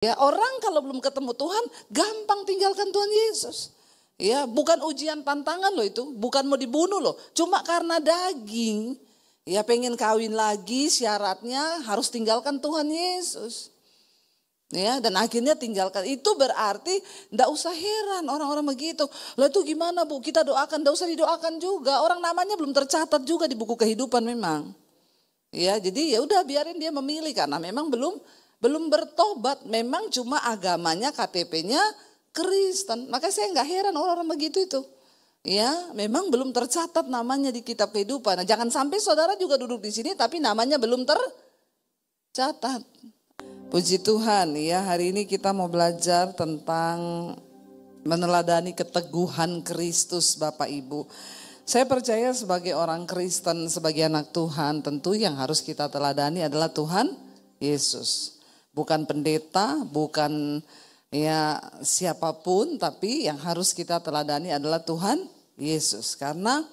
Ya, orang kalau belum ketemu Tuhan gampang tinggalkan Tuhan Yesus. Ya, bukan ujian tantangan loh itu, bukan mau dibunuh loh. Cuma karena daging, ya pengen kawin lagi syaratnya harus tinggalkan Tuhan Yesus. Ya, dan akhirnya tinggalkan. Itu berarti ndak usah heran orang-orang begitu. Lah itu gimana Bu? Kita doakan, ndak usah didoakan juga. Orang namanya belum tercatat juga di buku kehidupan memang. Ya, jadi ya udah biarin dia memilih karena memang belum bertobat. Memang cuma agamanya KTP-nya Kristen. Maka saya nggak heran orang-orang begitu itu. Ya, memang belum tercatat namanya di kitab kehidupan. Nah, jangan sampai saudara juga duduk di sini tapi namanya belum tercatat. Puji Tuhan ya, hari ini kita mau belajar tentang meneladani keteguhan Kristus Bapak Ibu. Saya percaya sebagai orang Kristen, sebagai anak Tuhan, tentu yang harus kita teladani adalah Tuhan Yesus. Bukan pendeta, bukan ya siapapun, tapi yang harus kita teladani adalah Tuhan Yesus. Karena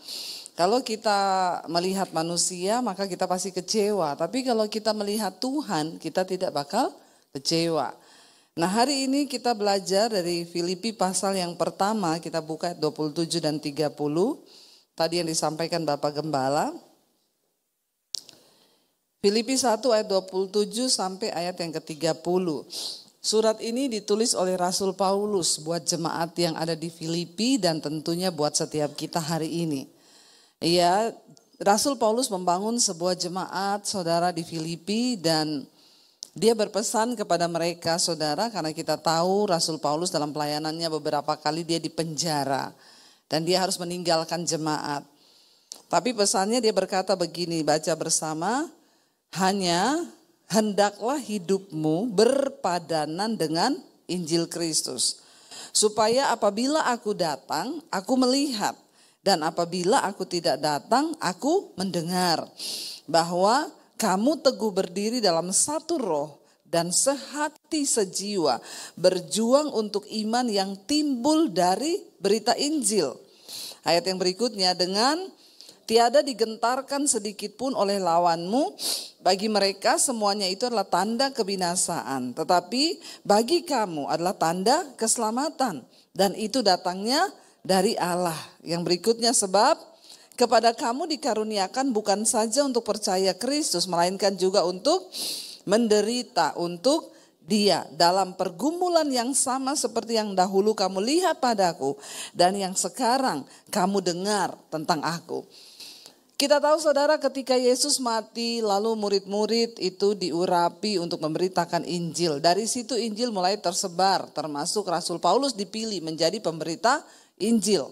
kalau kita melihat manusia maka kita pasti kecewa. Tapi kalau kita melihat Tuhan kita tidak bakal kecewa. Nah, hari ini kita belajar dari Filipi pasal yang pertama. Kita buka ayat 27 dan 30. Tadi yang disampaikan Bapak Gembala. Filipi 1 ayat 27 sampai ayat yang ke-30. Surat ini ditulis oleh Rasul Paulus buat jemaat yang ada di Filipi dan tentunya buat setiap kita hari ini. Ya, Rasul Paulus membangun sebuah jemaat saudara di Filipi dan dia berpesan kepada mereka saudara, karena kita tahu Rasul Paulus dalam pelayanannya beberapa kali dia dipenjara dan dia harus meninggalkan jemaat. Tapi pesannya dia berkata begini, baca bersama, hanya hendaklah hidupmu berpadanan dengan Injil Kristus, supaya apabila aku datang, aku melihat. Dan apabila aku tidak datang, aku mendengar bahwa kamu teguh berdiri dalam satu roh dan sehati sejiwa, berjuang untuk iman yang timbul dari berita Injil. Ayat yang berikutnya, dengan tiada digentarkan sedikit pun oleh lawanmu, bagi mereka semuanya itu adalah tanda kebinasaan, tetapi bagi kamu adalah tanda keselamatan, dan itu datangnya dari Allah. Yang berikutnya, sebab kepada kamu dikaruniakan bukan saja untuk percaya Kristus, melainkan juga untuk menderita untuk Dia dalam pergumulan yang sama seperti yang dahulu kamu lihat padaku dan yang sekarang kamu dengar tentang aku. Kita tahu saudara, ketika Yesus mati lalu murid-murid itu diurapi untuk memberitakan Injil. Dari situ Injil mulai tersebar, termasuk Rasul Paulus dipilih menjadi pemberita Injil.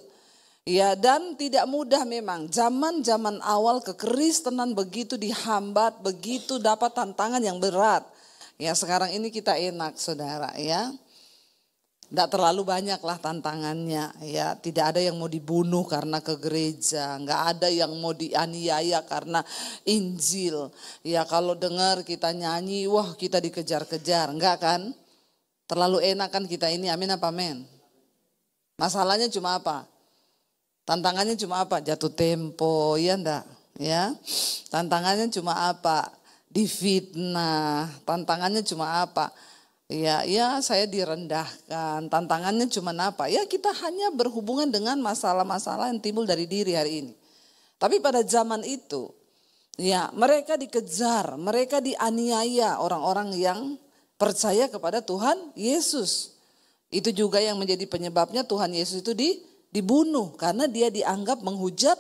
Ya, dan tidak mudah memang. Zaman-zaman awal kekristenan begitu dihambat, begitu dapat tantangan yang berat. Ya, sekarang ini kita enak saudara ya. Tidak terlalu banyak lah tantangannya ya. Tidak ada yang mau dibunuh karena ke gereja. Nggak ada yang mau dianiaya karena Injil. Ya, kalau dengar kita nyanyi, wah kita dikejar-kejar. Enggak kan? Terlalu enak kan kita ini, amin apa amin? Masalahnya cuma apa? Tantangannya cuma apa? Jatuh tempo, ya enggak? Ya. Tantangannya cuma apa? Difitnah. Tantangannya cuma apa? Ya saya direndahkan. Tantangannya cuma apa? Ya kita hanya berhubungan dengan masalah-masalah yang timbul dari diri hari ini. Tapi pada zaman itu, ya mereka dikejar, mereka dianiaya orang-orang yang percaya kepada Tuhan Yesus. Itu juga yang menjadi penyebabnya Tuhan Yesus itu dibunuh karena dia dianggap menghujat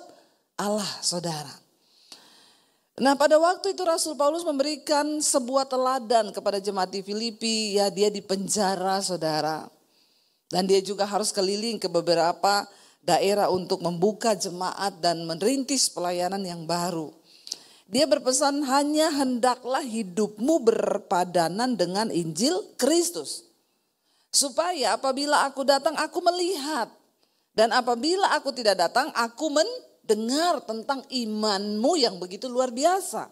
Allah saudara. Nah, pada waktu itu Rasul Paulus memberikan sebuah teladan kepada jemaat di Filipi, ya dia dipenjara saudara. Dan dia juga harus keliling ke beberapa daerah untuk membuka jemaat dan merintis pelayanan yang baru. Dia berpesan, hanya hendaklah hidupmu berpadanan dengan Injil Kristus. Supaya apabila aku datang aku melihat. Dan apabila aku tidak datang aku mendengar tentang imanmu yang begitu luar biasa.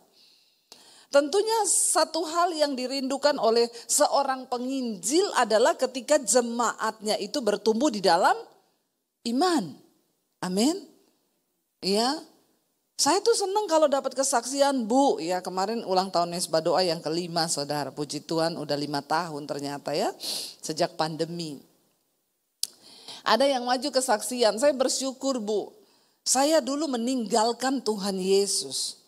Tentunya satu hal yang dirindukan oleh seorang penginjil adalah ketika jemaatnya itu bertumbuh di dalam iman. Amin. Ya. Saya tuh seneng kalau dapat kesaksian, Bu. Ya kemarin ulang tahun Mesbah Doa yang ke-5 saudara. Puji Tuhan udah 5 tahun ternyata ya. Sejak pandemi. Ada yang maju kesaksian, saya bersyukur Bu. Saya dulu meninggalkan Tuhan Yesus.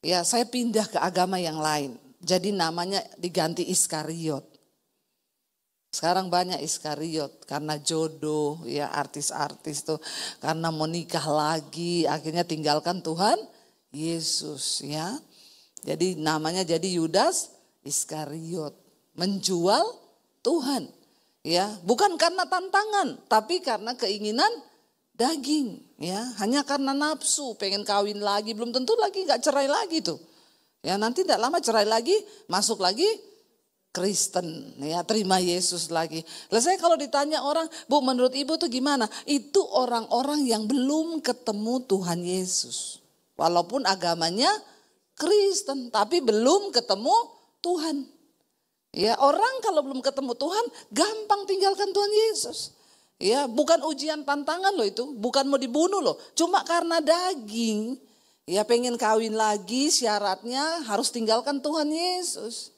Ya saya pindah ke agama yang lain. Jadi namanya diganti Iskariot. Sekarang banyak Iskariot karena jodoh ya artis-artis tuh. Karena mau nikah lagi akhirnya tinggalkan Tuhan Yesus ya. Jadi namanya jadi Yudas Iskariot. Menjual Tuhan ya. Bukan karena tantangan tapi karena keinginan daging ya. Hanya karena nafsu pengen kawin lagi. Belum tentu lagi gak cerai lagi tuh. Ya nanti tidak lama cerai lagi masuk lagi Kristen ya terima Yesus lagi. Lalu saya kalau ditanya orang, Bu menurut ibu tuh gimana? Itu orang-orang yang belum ketemu Tuhan Yesus. Walaupun agamanya Kristen tapi belum ketemu Tuhan. Ya orang kalau belum ketemu Tuhan gampang tinggalkan Tuhan Yesus. Ya bukan ujian tantangan loh itu, bukan mau dibunuh loh. Cuma karena daging ya pengen kawin lagi syaratnya harus tinggalkan Tuhan Yesus.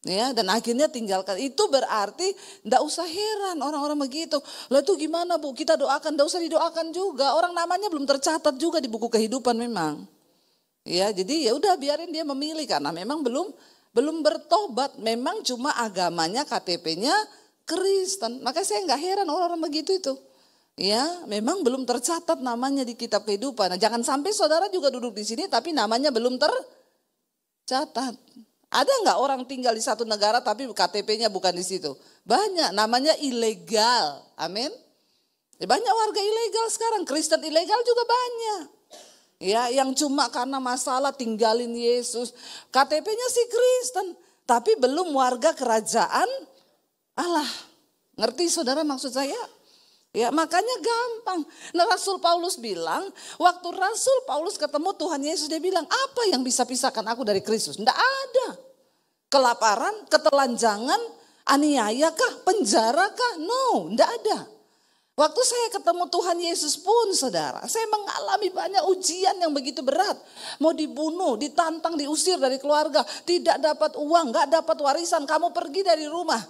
Ya, dan akhirnya tinggalkan. Itu berarti enggak usah heran orang-orang begitu. Lah itu gimana Bu? Kita doakan, enggak usah didoakan juga. Orang namanya belum tercatat juga di buku kehidupan memang. Ya, jadi ya udah biarin dia memilih karena memang belum bertobat. Memang cuma agamanya KTP-nya Kristen. Maka saya enggak heran orang-orang begitu itu. Ya, memang belum tercatat namanya di kitab kehidupan. Nah, jangan sampai saudara juga duduk di sini tapi namanya belum tercatat. Ada nggak orang tinggal di satu negara tapi KTP-nya bukan di situ? Banyak, namanya ilegal. Amin. Banyak warga ilegal sekarang, Kristen ilegal juga banyak. Ya, yang cuma karena masalah tinggalin Yesus. KTP-nya sih Kristen, tapi belum warga kerajaan Allah. Ngerti saudara maksud saya? Ya makanya gampang. Nah Rasul Paulus bilang, waktu Rasul Paulus ketemu Tuhan Yesus dia bilang, apa yang bisa pisahkan aku dari Kristus? Tidak ada. Kelaparan, ketelanjangan, aniaya kah, penjara kah? No, tidak ada. Waktu saya ketemu Tuhan Yesus pun saudara, saya mengalami banyak ujian yang begitu berat. Mau dibunuh, ditantang, diusir dari keluarga, tidak dapat uang, gak dapat warisan, kamu pergi dari rumah.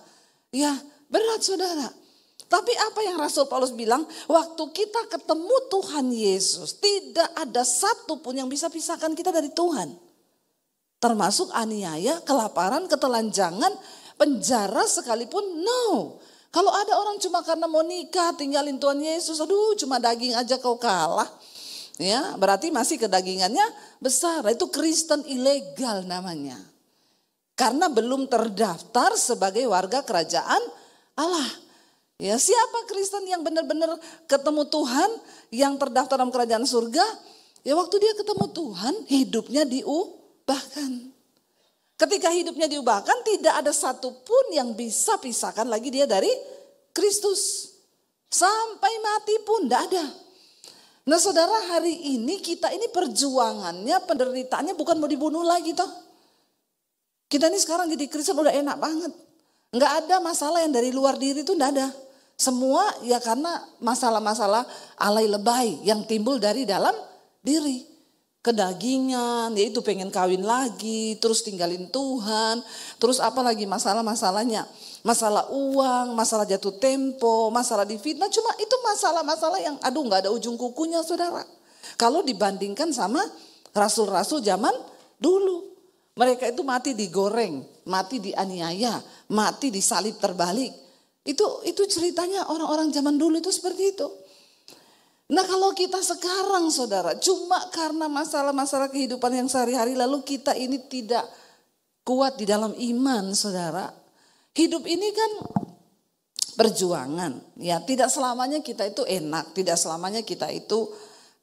Ya berat saudara. Tapi apa yang Rasul Paulus bilang, waktu kita ketemu Tuhan Yesus, tidak ada satu pun yang bisa pisahkan kita dari Tuhan. Termasuk aniaya, kelaparan, ketelanjangan, penjara sekalipun, no. Kalau ada orang cuma karena mau nikah, tinggalin Tuhan Yesus, aduh cuma daging aja kau kalah. Ya, berarti masih kedagingannya besar, itu Kristen ilegal namanya. Karena belum terdaftar sebagai warga kerajaan Allah. Ya, siapa Kristen yang benar-benar ketemu Tuhan, yang terdaftar dalam kerajaan surga? Ya waktu dia ketemu Tuhan, hidupnya diubahkan. Ketika hidupnya diubahkan, tidak ada satupun yang bisa pisahkan lagi dia dari Kristus. Sampai mati pun tidak ada. Nah saudara, hari ini kita ini perjuangannya, penderitaannya bukan mau dibunuh lagi toh. Kita ini sekarang jadi Kristen udah enak banget. Enggak ada masalah yang dari luar diri itu enggak ada. Semua ya karena masalah-masalah alay lebay yang timbul dari dalam diri. Kedagingan, yaitu pengen kawin lagi, terus tinggalin Tuhan. Terus apa lagi masalah-masalahnya? Masalah uang, masalah jatuh tempo, masalah difitnah. Cuma itu masalah-masalah yang aduh gak ada ujung kukunya saudara. Kalau dibandingkan sama rasul-rasul zaman dulu. Mereka itu mati digoreng, mati dianiaya, mati disalib terbalik. Itu ceritanya orang-orang zaman dulu itu seperti itu. Nah kalau kita sekarang saudara, cuma karena masalah-masalah kehidupan yang sehari-hari lalu kita ini tidak kuat di dalam iman saudara. Hidup ini kan perjuangan, ya tidak selamanya kita itu enak, tidak selamanya kita itu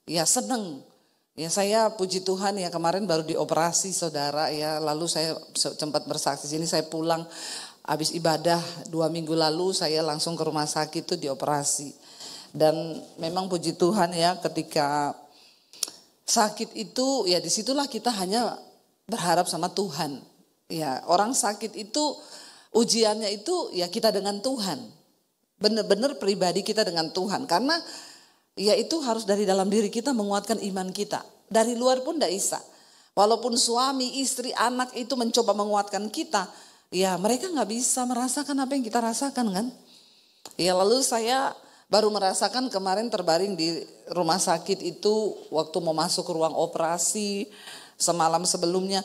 ya seneng. Ya saya puji Tuhan ya kemarin baru dioperasi saudara ya, lalu saya sempat bersaksi sini saya pulang. Habis ibadah 2 minggu lalu saya langsung ke rumah sakit itu dioperasi. Dan memang puji Tuhan ya ketika sakit itu ya disitulah kita hanya berharap sama Tuhan. Ya orang sakit itu ujiannya itu ya kita dengan Tuhan. Benar-benar pribadi kita dengan Tuhan. Karena ya itu harus dari dalam diri kita menguatkan iman kita. Dari luar pun tidak bisa. Walaupun suami, istri, anak itu mencoba menguatkan kita, ya mereka nggak bisa merasakan apa yang kita rasakan kan. Ya lalu saya baru merasakan kemarin terbaring di rumah sakit itu waktu mau masuk ke ruang operasi semalam sebelumnya.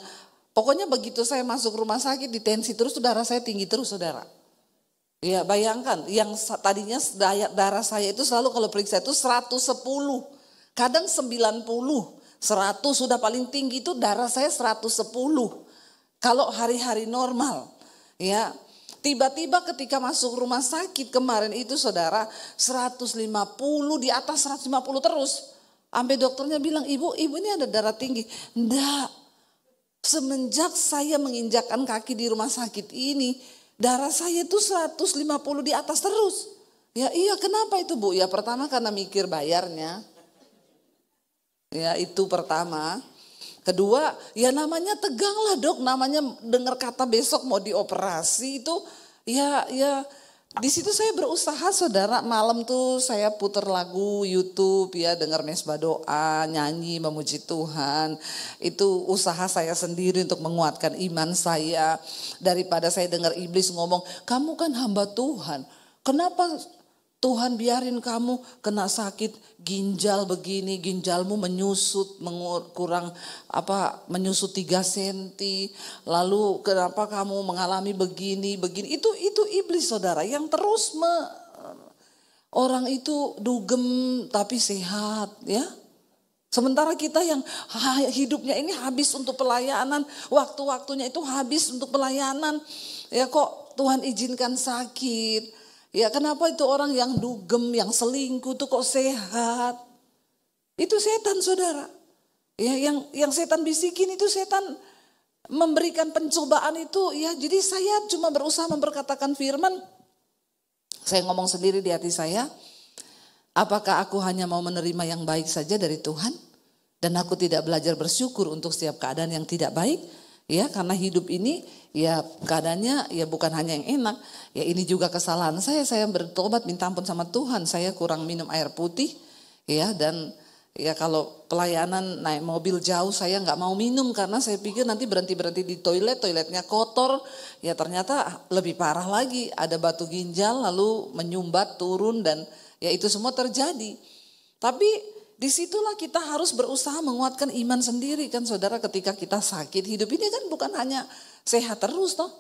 Pokoknya begitu saya masuk rumah sakit ditensi terus, darah saya tinggi terus saudara. Ya bayangkan yang tadinya darah saya itu selalu kalau periksa itu 110, kadang 90, 100 sudah paling tinggi itu darah saya 110. Kalau hari-hari normal ya. Tiba-tiba ketika masuk rumah sakit kemarin itu saudara 150 di atas 150 terus. Sampai dokternya bilang ibu ini ada darah tinggi. Enggak. Semenjak saya menginjakkan kaki di rumah sakit ini darah saya itu 150 di atas terus. Ya iya kenapa itu Bu? Ya pertama karena mikir bayarnya. Ya itu pertama. Kedua ya namanya tegang lah dok. Namanya dengar kata besok mau dioperasi itu ya di situ saya berusaha saudara. Malam tuh saya putar lagu YouTube ya, dengar mesbah doa, nyanyi memuji Tuhan. Itu usaha saya sendiri untuk menguatkan iman saya. Daripada saya dengar iblis ngomong, kamu kan hamba Tuhan. Kenapa Tuhan biarin kamu kena sakit ginjal begini, ginjalmu menyusut, menyusut 3 cm. Lalu kenapa kamu mengalami begini. Itu iblis saudara yang terus orang itu dugem tapi sehat ya. Sementara kita yang hidupnya ini habis untuk pelayanan, waktu-waktunya itu habis untuk pelayanan. Ya kok Tuhan izinkan sakit. Ya kenapa itu orang yang dugem, yang selingkuh tuh kok sehat? Itu setan saudara. Ya yang setan bisikin itu setan memberikan pencobaan itu ya. Jadi saya cuma berusaha memperkatakan firman. Saya ngomong sendiri di hati saya. Apakah aku hanya mau menerima yang baik saja dari Tuhan? Dan aku tidak belajar bersyukur untuk setiap keadaan yang tidak baik? Ya karena hidup ini ya keadaannya ya bukan hanya yang enak. Ya ini juga kesalahan saya bertobat minta ampun sama Tuhan. Saya kurang minum air putih ya, dan ya kalau pelayanan naik mobil jauh saya nggak mau minum karena saya pikir nanti berhenti di toiletnya kotor. Ya ternyata lebih parah lagi, ada batu ginjal lalu menyumbat turun dan ya itu semua terjadi. Tapi disitulah kita harus berusaha menguatkan iman sendiri kan saudara, ketika kita sakit. Hidup ini kan bukan hanya sehat terus toh.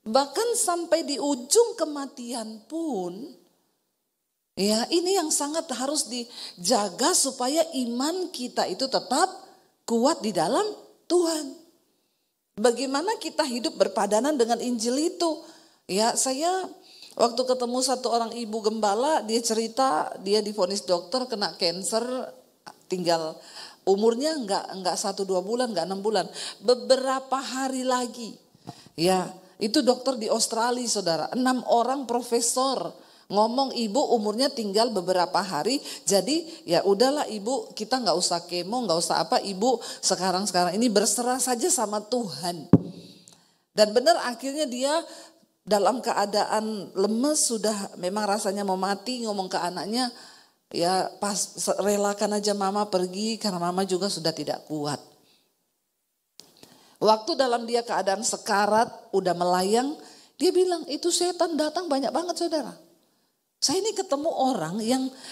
Bahkan sampai di ujung kematian pun ya ini yang sangat harus dijaga supaya iman kita itu tetap kuat di dalam Tuhan. Bagaimana kita hidup berpadanan dengan Injil itu. Ya saya waktu ketemu satu orang ibu gembala, dia cerita dia divonis dokter kena cancer. Tinggal umurnya enggak 1-2 bulan, enggak 6 bulan. Beberapa hari lagi. Ya, itu dokter di Australia saudara. 6 orang profesor ngomong ibu umurnya tinggal beberapa hari. Jadi ya udahlah ibu, kita enggak usah kemo, enggak usah apa. Ibu sekarang ini berserah saja sama Tuhan. Dan benar akhirnya dia dalam keadaan lemes, sudah memang rasanya mau mati, ngomong ke anaknya, ya pas relakan aja mama pergi karena mama juga sudah tidak kuat. Waktu dalam dia keadaan sekarat, udah melayang, dia bilang itu setan datang banyak banget saudara. Saya ini ketemu orang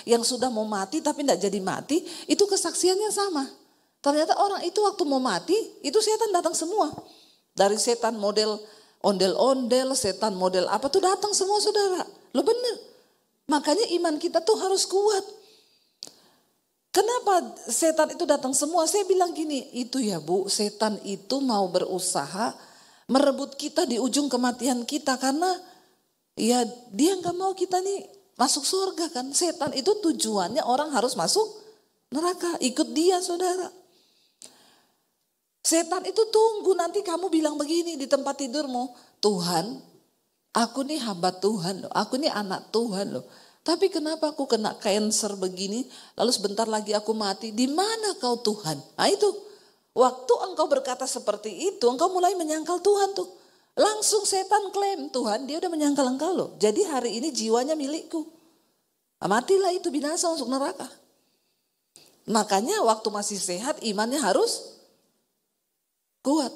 yang sudah mau mati tapi tidak jadi mati, itu kesaksiannya sama. Ternyata orang itu waktu mau mati, itu setan datang semua. Dari setan model ondel-ondel, setan model apa tuh datang semua saudara. Lo bener. Makanya iman kita tuh harus kuat. Kenapa setan itu datang semua? Saya bilang gini, itu ya Bu, setan itu mau berusaha merebut kita di ujung kematian kita. Karena ya dia gak mau kita nih masuk surga kan. Setan itu tujuannya orang harus masuk neraka, ikut dia saudara. Setan itu tunggu nanti kamu bilang begini di tempat tidurmu, Tuhan, aku nih hamba Tuhan loh, aku nih anak Tuhan loh. Tapi kenapa aku kena cancer begini, lalu sebentar lagi aku mati, di mana kau Tuhan? Nah itu, waktu engkau berkata seperti itu, engkau mulai menyangkal Tuhan tuh. Langsung setan klaim, Tuhan dia udah menyangkal engkau loh. Jadi hari ini jiwanya milikku. Nah, matilah itu binasa masuk neraka. Makanya waktu masih sehat imannya harus kuat.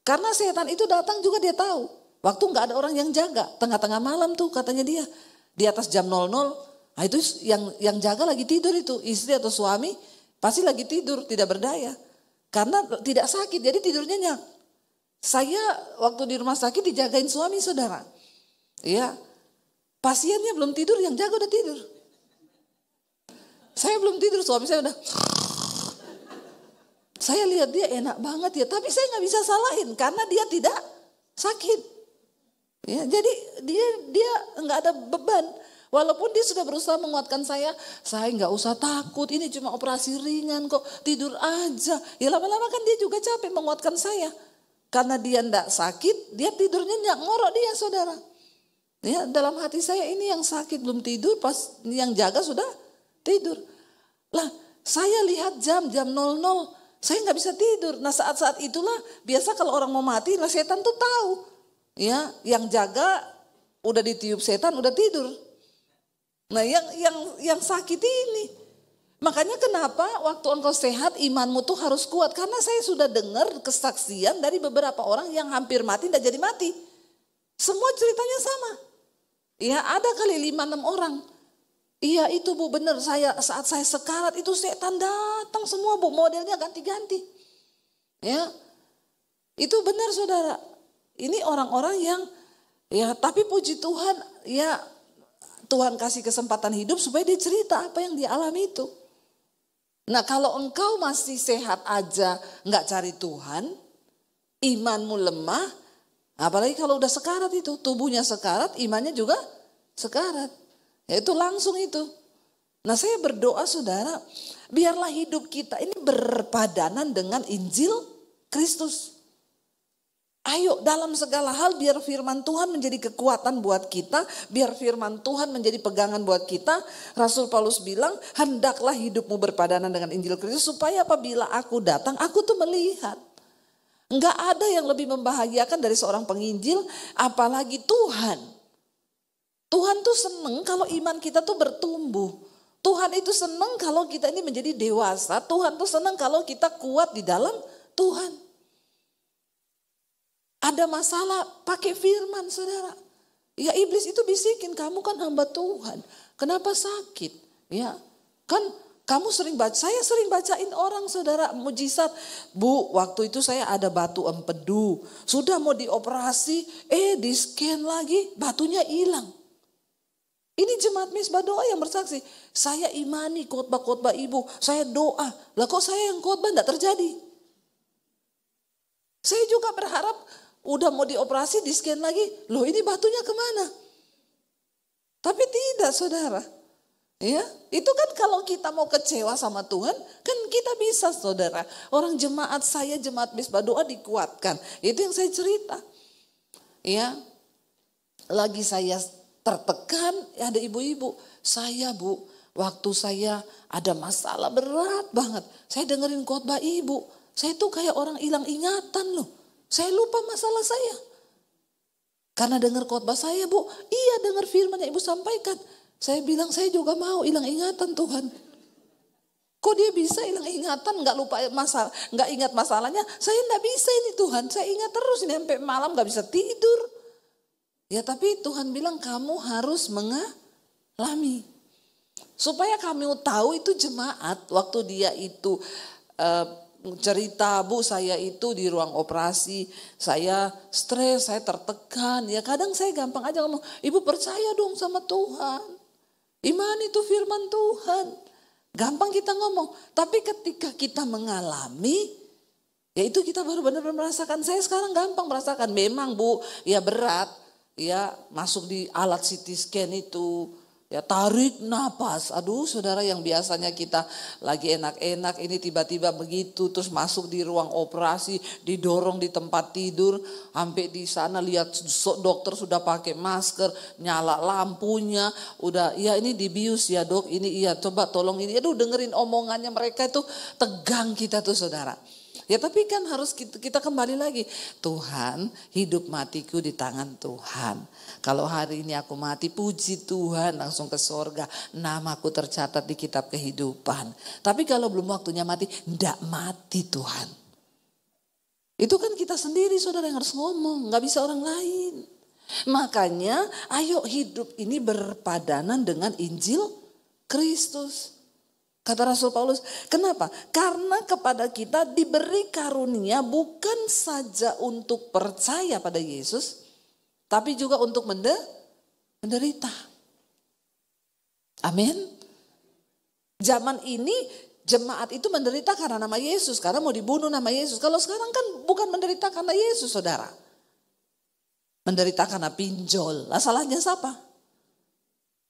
Karena setan itu datang juga dia tahu. Waktu nggak ada orang yang jaga, tengah-tengah malam tuh katanya dia. Di atas jam 00, nah itu yang jaga lagi tidur itu. Istri atau suami pasti lagi tidur, tidak berdaya. Karena tidak sakit, jadi tidur nyenyak. Saya waktu di rumah sakit dijagain suami saudara. Ya, pasiennya belum tidur, yang jaga udah tidur. Saya belum tidur, suami saya udah. Saya lihat dia enak banget ya, tapi saya nggak bisa salahin karena dia tidak sakit. Ya, jadi dia nggak ada beban. Walaupun dia sudah berusaha menguatkan saya nggak usah takut, ini cuma operasi ringan kok, tidur aja. Ya lama-lama kan dia juga capek menguatkan saya. Karena dia nggak sakit, dia tidur nyenyak, ngorok dia saudara. Ya, dalam hati saya ini yang sakit belum tidur, pas yang jaga sudah tidur. Lah, saya lihat jam 00, saya nggak bisa tidur. Nah saat-saat itulah biasa kalau orang mau mati, lah setan tuh tahu. Ya, yang jaga udah ditiup setan, udah tidur. Nah yang sakit ini. Makanya kenapa waktu engkau sehat imanmu tuh harus kuat. Karena saya sudah dengar kesaksian dari beberapa orang yang hampir mati dan jadi mati. Semua ceritanya sama. Ya ada kali 5-6 orang. Iya itu Bu benar, saat saya sekarat itu setan datang semua Bu, modelnya ganti-ganti. Ya itu benar saudara. Ini orang-orang yang ya tapi puji Tuhan ya Tuhan kasih kesempatan hidup supaya dia cerita apa yang dia alami itu. Nah kalau engkau masih sehat aja nggak cari Tuhan, imanmu lemah, apalagi kalau udah sekarat itu, tubuhnya sekarat, imannya juga sekarat. Ya itu langsung itu. Nah saya berdoa saudara, biarlah hidup kita ini berpadanan dengan Injil Kristus. Ayo dalam segala hal biar firman Tuhan menjadi kekuatan buat kita. Biar firman Tuhan menjadi pegangan buat kita. Rasul Paulus bilang hendaklah hidupmu berpadanan dengan Injil Kristus. Supaya apabila aku datang aku tuh melihat. Enggak ada yang lebih membahagiakan dari seorang penginjil apalagi Tuhan. Tuhan tuh seneng kalau iman kita tuh bertumbuh. Tuhan itu seneng kalau kita ini menjadi dewasa. Tuhan tuh seneng kalau kita kuat di dalam Tuhan. Ada masalah pakai firman saudara. Ya iblis itu bisikin kamu kan hamba Tuhan. Kenapa sakit? Ya kan kamu sering baca. Saya sering bacain orang saudara mujizat. Bu waktu itu saya ada batu empedu. Sudah mau dioperasi. Di scan lagi batunya hilang. Ini jemaat Misbah Doa yang bersaksi. Saya imani khotbah-khotbah ibu. Saya doa. Lah kok saya yang khotbah enggak terjadi? Saya juga berharap udah mau dioperasi di scan lagi. Loh ini batunya kemana? Tapi tidak saudara. Ya, itu kan kalau kita mau kecewa sama Tuhan. Kan kita bisa saudara. Orang jemaat saya, jemaat Misbah Doa dikuatkan. Itu yang saya cerita. Ya, lagi saya tertekan, ada ibu-ibu. Saya Bu, waktu saya ada masalah berat banget. Saya dengerin khotbah ibu. Saya tuh kayak orang hilang ingatan loh. Saya lupa masalah saya. Karena dengar khotbah saya Bu, iya dengar firman yang ibu sampaikan. Saya bilang saya juga mau hilang ingatan Tuhan. Kok dia bisa hilang ingatan, nggak lupa masalah, nggak ingat masalahnya. Saya nggak bisa ini Tuhan, saya ingat terus ini sampai malam nggak bisa tidur. Ya tapi Tuhan bilang kamu harus mengalami. Supaya kamu tahu itu jemaat waktu dia itu cerita Bu saya itu di ruang operasi. Saya stres, saya tertekan. Ya kadang saya gampang aja ngomong, ibu percaya dong sama Tuhan. Iman itu firman Tuhan. Gampang kita ngomong. Tapi ketika kita mengalami, ya itu kita baru benar-benar merasakan. Saya sekarang gampang merasakan. Memang Bu ya berat. Ya masuk di alat CT scan itu, ya tarik napas. Aduh saudara yang biasanya kita lagi enak-enak ini tiba-tiba begitu. Terus masuk di ruang operasi, didorong di tempat tidur. Sampai di sana lihat dokter sudah pakai masker, nyala lampunya. Udah ya ini dibius ya dok, ini iya coba tolong ini. Aduh dengerin omongannya mereka itu tegang kita tuh saudara. Ya tapi kan harus kita kembali lagi. Tuhan, hidup matiku di tangan Tuhan. Kalau hari ini aku mati, puji Tuhan, langsung ke sorga. Namaku tercatat di kitab kehidupan. Tapi kalau belum waktunya mati, enggak mati Tuhan. Itu kan kita sendiri saudara yang harus ngomong, gak bisa orang lain. Makanya ayo hidup ini berpadanan dengan Injil Kristus. Kata Rasul Paulus, kenapa? Karena kepada kita diberi karunia bukan saja untuk percaya pada Yesus, tapi juga untuk menderita. Amin. Zaman ini jemaat itu menderita karena nama Yesus, karena mau dibunuh nama Yesus. Kalau sekarang kan bukan menderita karena Yesus, saudara. Menderita karena pinjol. Lah salahnya siapa?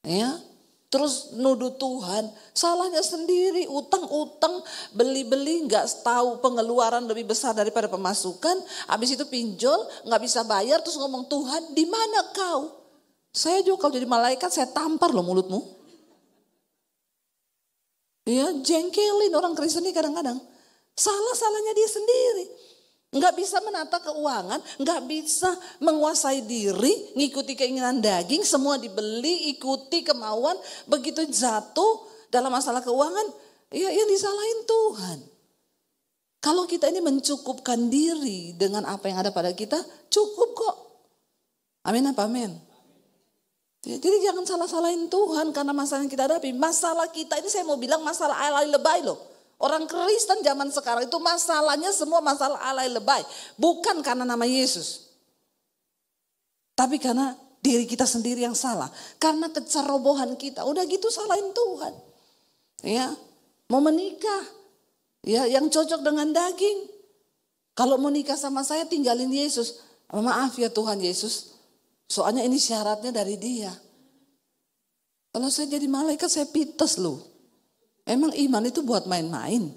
Ya. Terus nuduh Tuhan, salahnya sendiri, utang-utang, beli-beli, nggak tahu pengeluaran lebih besar daripada pemasukan, habis itu pinjol, nggak bisa bayar, terus ngomong Tuhan, di mana kau? Saya juga kalau jadi malaikat saya tampar loh mulutmu. Ya jengkelin orang Kristen ini kadang-kadang, salahnya dia sendiri. Nggak bisa menata keuangan, nggak bisa menguasai diri, ngikuti keinginan daging, semua dibeli, ikuti kemauan, begitu jatuh dalam masalah keuangan, ya yang disalahin Tuhan. Kalau kita ini mencukupkan diri dengan apa yang ada pada kita, cukup kok. Amin apa amin? Ya, jadi jangan salah-salahin Tuhan karena masalah yang kita hadapi. Masalah kita ini saya mau bilang masalah alay lebay loh. Orang Kristen zaman sekarang itu masalahnya semua masalah alay lebay. Bukan karena nama Yesus. Tapi karena diri kita sendiri yang salah. Karena kecerobohan kita. Udah gitu salahin Tuhan. Ya, mau menikah. Ya, yang cocok dengan daging. Kalau mau nikah sama saya tinggalin Yesus. Maaf ya Tuhan Yesus. Soalnya ini syaratnya dari dia. Kalau saya jadi malaikat saya pites loh. Emang iman itu buat main-main?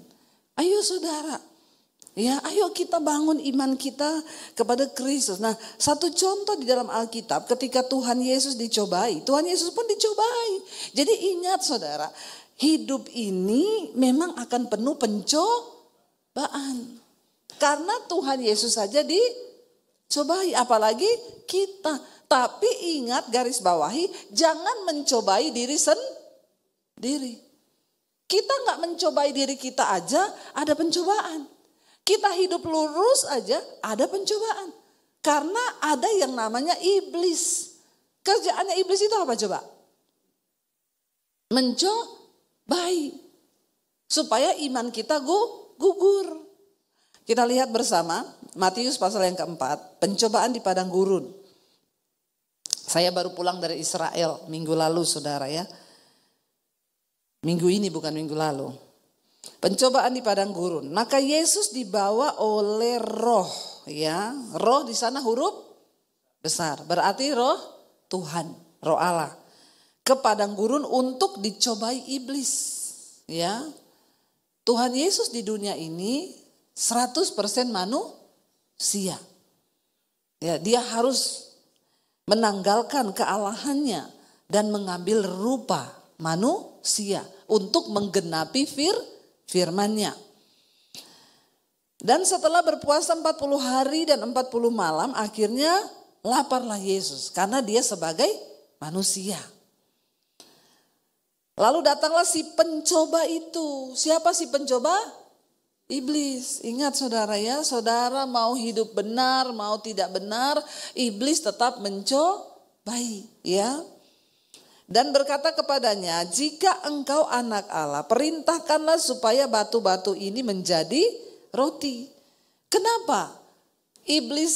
Ayo saudara, ya ayo kita bangun iman kita kepada Kristus. Nah satu contoh di dalam Alkitab ketika Tuhan Yesus dicobai, Tuhan Yesus pun dicobai. Jadi ingat saudara, hidup ini memang akan penuh pencobaan. Karena Tuhan Yesus saja dicobai, apalagi kita. Tapi ingat garis bawahi, jangan mencobai diri sendiri. Kita nggak mencobai diri kita aja, ada pencobaan. Kita hidup lurus aja, ada pencobaan. Karena ada yang namanya iblis. Kerjaannya iblis itu apa coba? Mencobai. Supaya iman kita gugur. Kita lihat bersama Matius pasal yang keempat, pencobaan di padang gurun. Saya baru pulang dari Israel minggu lalu saudara ya. Minggu ini bukan minggu lalu. Pencobaan di padang gurun. Maka Yesus dibawa oleh roh. Ya, roh di sana huruf besar. Berarti roh Tuhan, roh Allah. Ke padang gurun untuk dicobai iblis. Ya, Tuhan Yesus di dunia ini 100% manusia. Ya, dia harus menanggalkan kealahannya dan mengambil rupa manusia untuk menggenapi firman-Nya. Dan setelah berpuasa 40 hari dan 40 malam akhirnya laparlah Yesus karena dia sebagai manusia. Lalu datanglah si pencoba itu. Siapa si pencoba? Iblis. Ingat saudara ya, saudara mau hidup benar, mau tidak benar, iblis tetap mencobai ya. Dan berkata kepadanya, jika engkau anak Allah, perintahkanlah supaya batu-batu ini menjadi roti. Kenapa? Iblis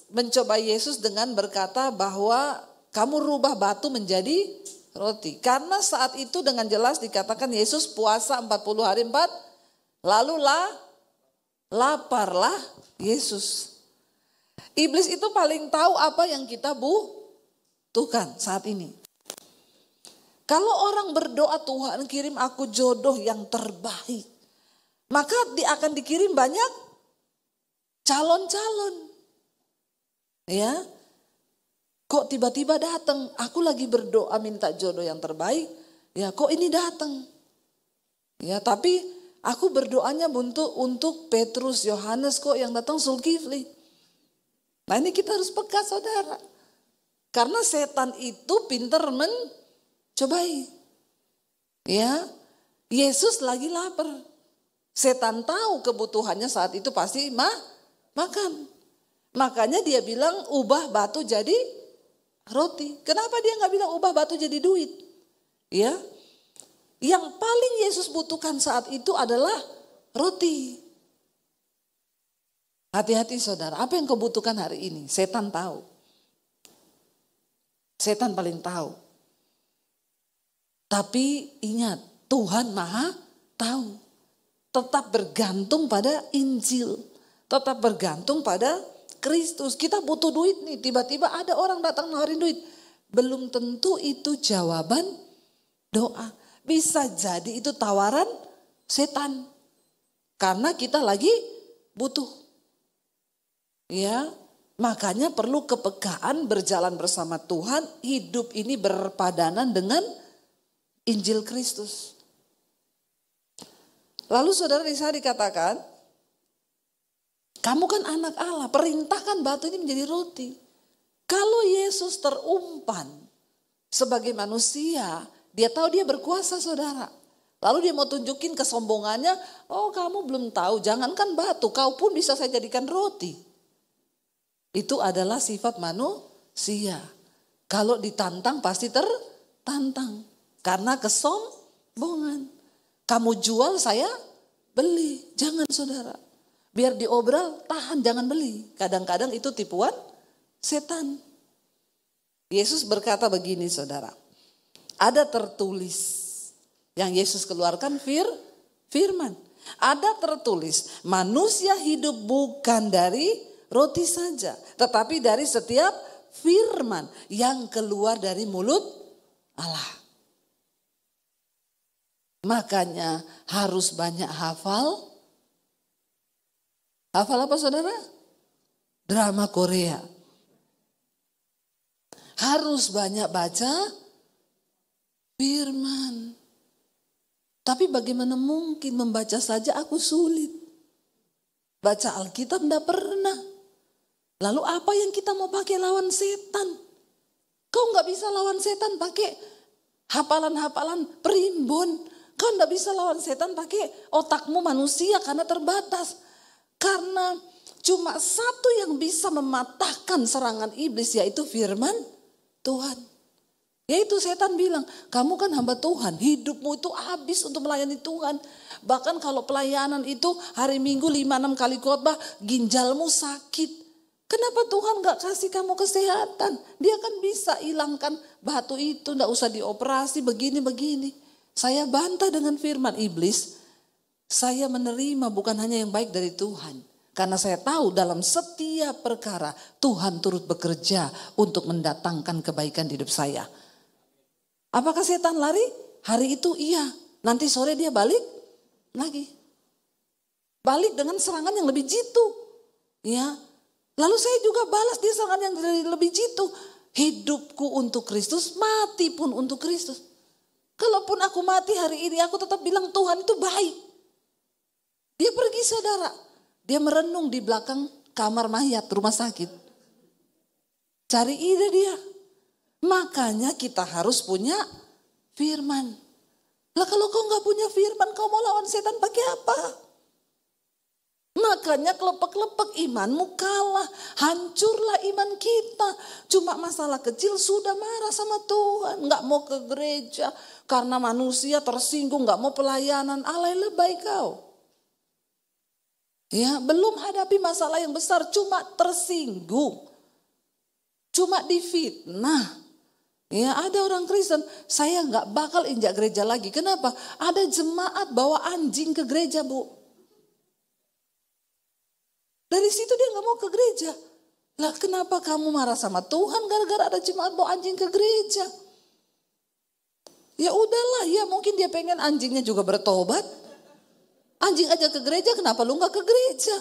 mencoba Yesus dengan berkata bahwa kamu rubah batu menjadi roti. Karena saat itu dengan jelas dikatakan Yesus puasa 40 hari 4. Lalu laparlah Yesus. Iblis itu paling tahu apa yang kita butuhkan saat ini. Kalau orang berdoa Tuhan kirim aku jodoh yang terbaik. Maka akan dikirim banyak calon-calon. Ya. Kok tiba-tiba datang? Aku lagi berdoa minta jodoh yang terbaik. Ya kok ini datang? Ya tapi Aku berdoanya untuk Petrus, Yohanes kok yang datang Zulkifli. Nah ini kita harus peka saudara. Karena setan itu pintar mencobai. Ya, Yesus lagi lapar. Setan tahu kebutuhannya saat itu pasti makan. Makanya dia bilang ubah batu jadi roti. Kenapa dia nggak bilang ubah batu jadi duit? Ya, yang paling Yesus butuhkan saat itu adalah roti. Hati-hati saudara, apa yang kau butuhkan hari ini? Setan tahu. Setan paling tahu. Tapi ingat, Tuhan Maha tahu. Tetap bergantung pada Injil. Tetap bergantung pada Kristus. Kita butuh duit nih, tiba-tiba ada orang datang nawarin duit. Belum tentu itu jawaban doa. Bisa jadi itu tawaran setan. Karena kita lagi butuh. Ya, makanya perlu kepekaan berjalan bersama Tuhan. Hidup ini berpadanan dengan Injil Kristus. Lalu saudara di sana dikatakan, kamu kan anak Allah, perintahkan batu ini menjadi roti. Kalau Yesus terumpan sebagai manusia, dia tahu dia berkuasa saudara. Lalu dia mau tunjukin kesombongannya, oh kamu belum tahu, jangankan batu, kau pun bisa saya jadikan roti. Itu adalah sifat manusia. Kalau ditantang pasti tertantang. Karena kesombongan. Kamu jual saya beli. Jangan saudara. Biar diobral tahan jangan beli. Kadang-kadang itu tipuan setan. Yesus berkata begini saudara. Ada tertulis. Yang Yesus keluarkan firman. Ada tertulis. Manusia hidup bukan dari roti saja, tetapi dari setiap firman yang keluar dari mulut Allah. Makanya harus banyak hafal. Hafal apa saudara? Drama Korea. Harus banyak baca firman. Tapi bagaimana mungkin membaca saja aku sulit. Baca Alkitab enggak pernah. Lalu apa yang kita mau pakai lawan setan? Kau nggak bisa lawan setan pakai hafalan-hafalan primbon. Kau nggak bisa lawan setan pakai otakmu manusia karena terbatas. Karena cuma satu yang bisa mematahkan serangan iblis yaitu firman Tuhan. Yaitu setan bilang, kamu kan hamba Tuhan, hidupmu itu habis untuk melayani Tuhan. Bahkan kalau pelayanan itu hari Minggu 5-6 kali khotbah, ginjalmu sakit. Kenapa Tuhan gak kasih kamu kesehatan? Dia kan bisa hilangkan batu itu, gak usah dioperasi begini-begini. Saya bantah dengan firman iblis, saya menerima bukan hanya yang baik dari Tuhan. Karena saya tahu dalam setiap perkara Tuhan turut bekerja untuk mendatangkan kebaikan di hidup saya. Apakah setan lari? Hari itu iya, nanti sore dia balik lagi. Balik dengan serangan yang lebih jitu. Ya. Lalu saya juga balas dia serangan yang lebih jitu. Hidupku untuk Kristus, mati pun untuk Kristus. Kalaupun aku mati hari ini, aku tetap bilang Tuhan itu baik. Dia pergi saudara. Dia merenung di belakang kamar mayat rumah sakit. Cari ide dia. Makanya kita harus punya firman. Lah kalau kau gak punya firman, kau mau lawan setan pakai apa? Makanya kelepek-kelepek imanmu kalah. Hancurlah iman kita. Cuma masalah kecil sudah marah sama Tuhan. Gak mau ke gereja. Karena manusia tersinggung gak mau pelayanan. Alay lebay kau. Ya, belum hadapi masalah yang besar. Cuma tersinggung. Cuma difitnah. Ya, ada orang Kristen. Saya gak bakal injak gereja lagi. Kenapa? Ada jemaat bawa anjing ke gereja bu. Dari situ dia gak mau ke gereja. Lah kenapa kamu marah sama Tuhan gara-gara ada jemaat bawa anjing ke gereja? Ya udahlah, ya mungkin dia pengen anjingnya juga bertobat. Anjing aja ke gereja, kenapa lu gak ke gereja?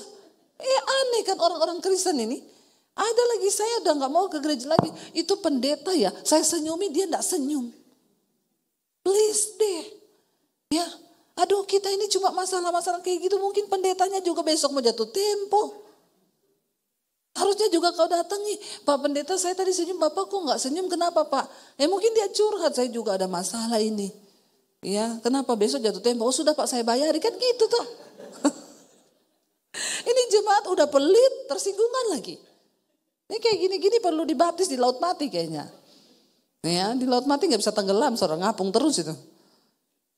Aneh kan orang-orang Kristen ini. Ada lagi saya udah gak mau ke gereja lagi. Itu pendeta ya, saya senyumi dia gak senyum. Please deh. Ya, Aduh, kita ini cuma masalah-masalah kayak gitu, mungkin pendetanya juga besok mau jatuh tempo. Harusnya juga kau datangi, Pak Pendeta saya tadi senyum, Bapak kok nggak senyum, kenapa Pak? Mungkin dia curhat, saya juga ada masalah ini. Ya, kenapa besok jatuh tempo? Oh sudah Pak saya bayari, kan gitu toh. Ini jemaat udah pelit, tersinggungan lagi. Ini kayak gini-gini perlu dibaptis di laut mati kayaknya. Ya, di laut mati nggak bisa tenggelam, saudara ngapung terus itu.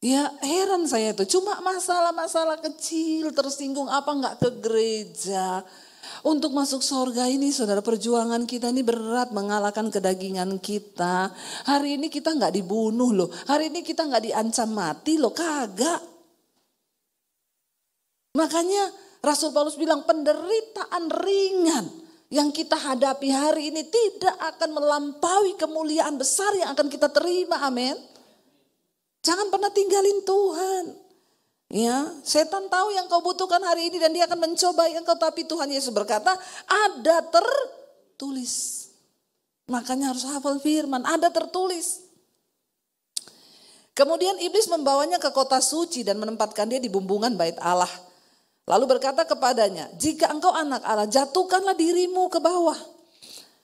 Ya heran saya itu, cuma masalah-masalah kecil, tersinggung apa nggak ke gereja. Untuk masuk surga ini saudara, perjuangan kita ini berat, mengalahkan kedagingan kita. Hari ini kita nggak dibunuh loh, hari ini kita nggak diancam mati loh, kagak. Makanya Rasul Paulus bilang penderitaan ringan yang kita hadapi hari ini tidak akan melampaui kemuliaan besar yang akan kita terima, amin. Jangan pernah tinggalin Tuhan. Ya, setan tahu yang kau butuhkan hari ini dan dia akan mencoba engkau, tapi Tuhan Yesus berkata, ada tertulis. Makanya harus hafal firman, ada tertulis. Kemudian iblis membawanya ke kota suci dan menempatkan dia di bumbungan bait Allah. Lalu berkata kepadanya, jika engkau anak Allah, jatuhkanlah dirimu ke bawah.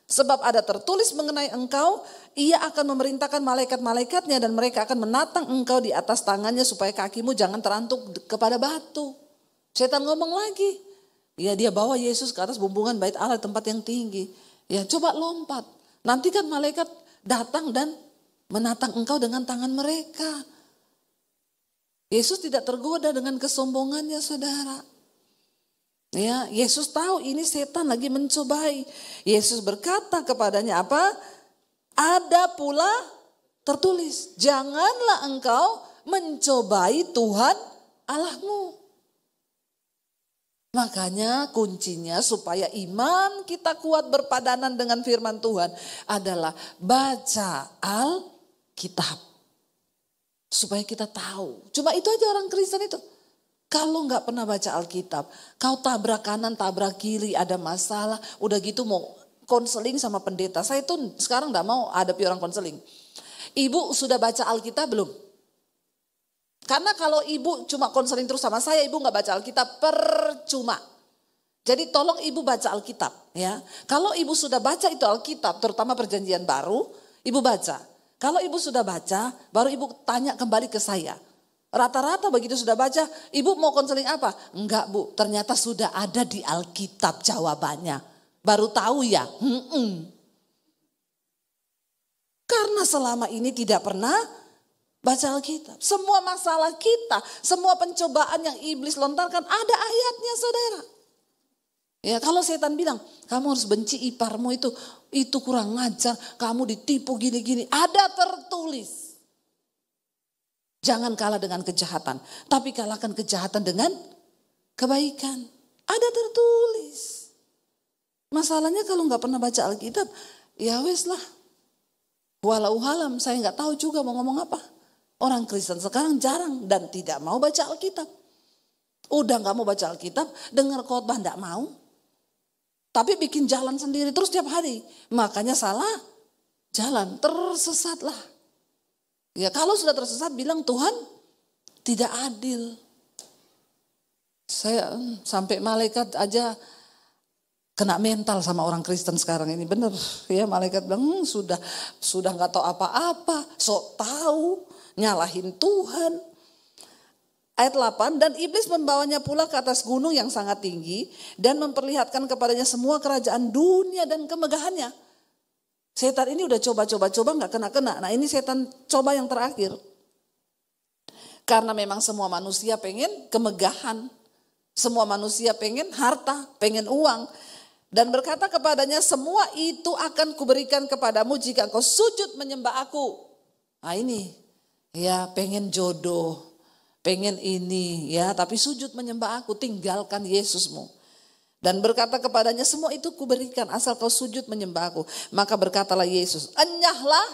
Sebab ada tertulis mengenai engkau, ia akan memerintahkan malaikat-malaikatnya dan mereka akan menatang engkau di atas tangannya supaya kakimu jangan terantuk kepada batu. Setan ngomong lagi. Ya dia bawa Yesus ke atas bumbungan bait Allah, tempat yang tinggi. Ya coba lompat. Nanti kan malaikat datang dan menatang engkau dengan tangan mereka. Yesus tidak tergoda dengan kesombongannya saudara. Ya, Yesus tahu ini setan lagi mencobai. Yesus berkata kepadanya apa? Ada pula tertulis, janganlah engkau mencobai Tuhan Allahmu. Makanya kuncinya supaya iman kita kuat berpadanan dengan firman Tuhan adalah baca Alkitab. Supaya kita tahu. Cuma itu aja orang Kristen itu. Kalau nggak pernah baca Alkitab, kau tabrak kanan, tabrak kiri, ada masalah, udah gitu mau konseling sama pendeta. Saya tuh sekarang nggak mau hadapi orang konseling. Ibu sudah baca Alkitab belum? Karena kalau ibu cuma konseling terus sama saya, ibu nggak baca Alkitab, percuma. Jadi tolong ibu baca Alkitab, ya. Kalau ibu sudah baca itu Alkitab, terutama Perjanjian Baru, ibu baca. Kalau ibu sudah baca, baru ibu tanya kembali ke saya. Rata-rata begitu sudah baca, ibu mau konseling apa? Enggak bu, ternyata sudah ada di Alkitab jawabannya. Baru tahu ya? Karena selama ini tidak pernah baca Alkitab. Semua masalah kita, semua pencobaan yang iblis lontarkan ada ayatnya saudara. Ya kalau setan bilang, kamu harus benci iparmu itu kurang ngajar, kamu ditipu gini-gini. Ada tertulis. Jangan kalah dengan kejahatan, tapi kalahkan kejahatan dengan kebaikan. Ada tertulis. Masalahnya kalau nggak pernah baca Alkitab, ya wes lah. Walau alam, saya nggak tahu juga mau ngomong apa. Orang Kristen sekarang jarang dan tidak mau baca Alkitab. Udah nggak mau baca Alkitab, dengar khotbah nggak mau. Tapi bikin jalan sendiri terus tiap hari. Makanya salah jalan, tersesatlah. Ya kalau sudah tersesat bilang Tuhan tidak adil. Saya sampai malaikat aja kena mental sama orang Kristen sekarang ini, bener ya. Malaikat bilang sudah nggak tahu apa-apa, sok tahu, nyalahin Tuhan. Ayat 8, dan iblis membawanya pula ke atas gunung yang sangat tinggi dan memperlihatkan kepadanya semua kerajaan dunia dan kemegahannya. Setan ini udah coba-coba nggak kena-kena. Nah ini setan coba yang terakhir. Karena memang semua manusia pengen kemegahan. Semua manusia pengen harta, pengen uang. Dan berkata kepadanya, semua itu akan kuberikan kepadamu jika engkau sujud menyembah aku. Nah ini, ya pengen jodoh, pengen ini ya, tapi sujud menyembah aku, tinggalkan Yesusmu. Dan berkata kepadanya, semua itu kuberikan asal kau sujud menyembah aku. Maka berkatalah Yesus, enyahlah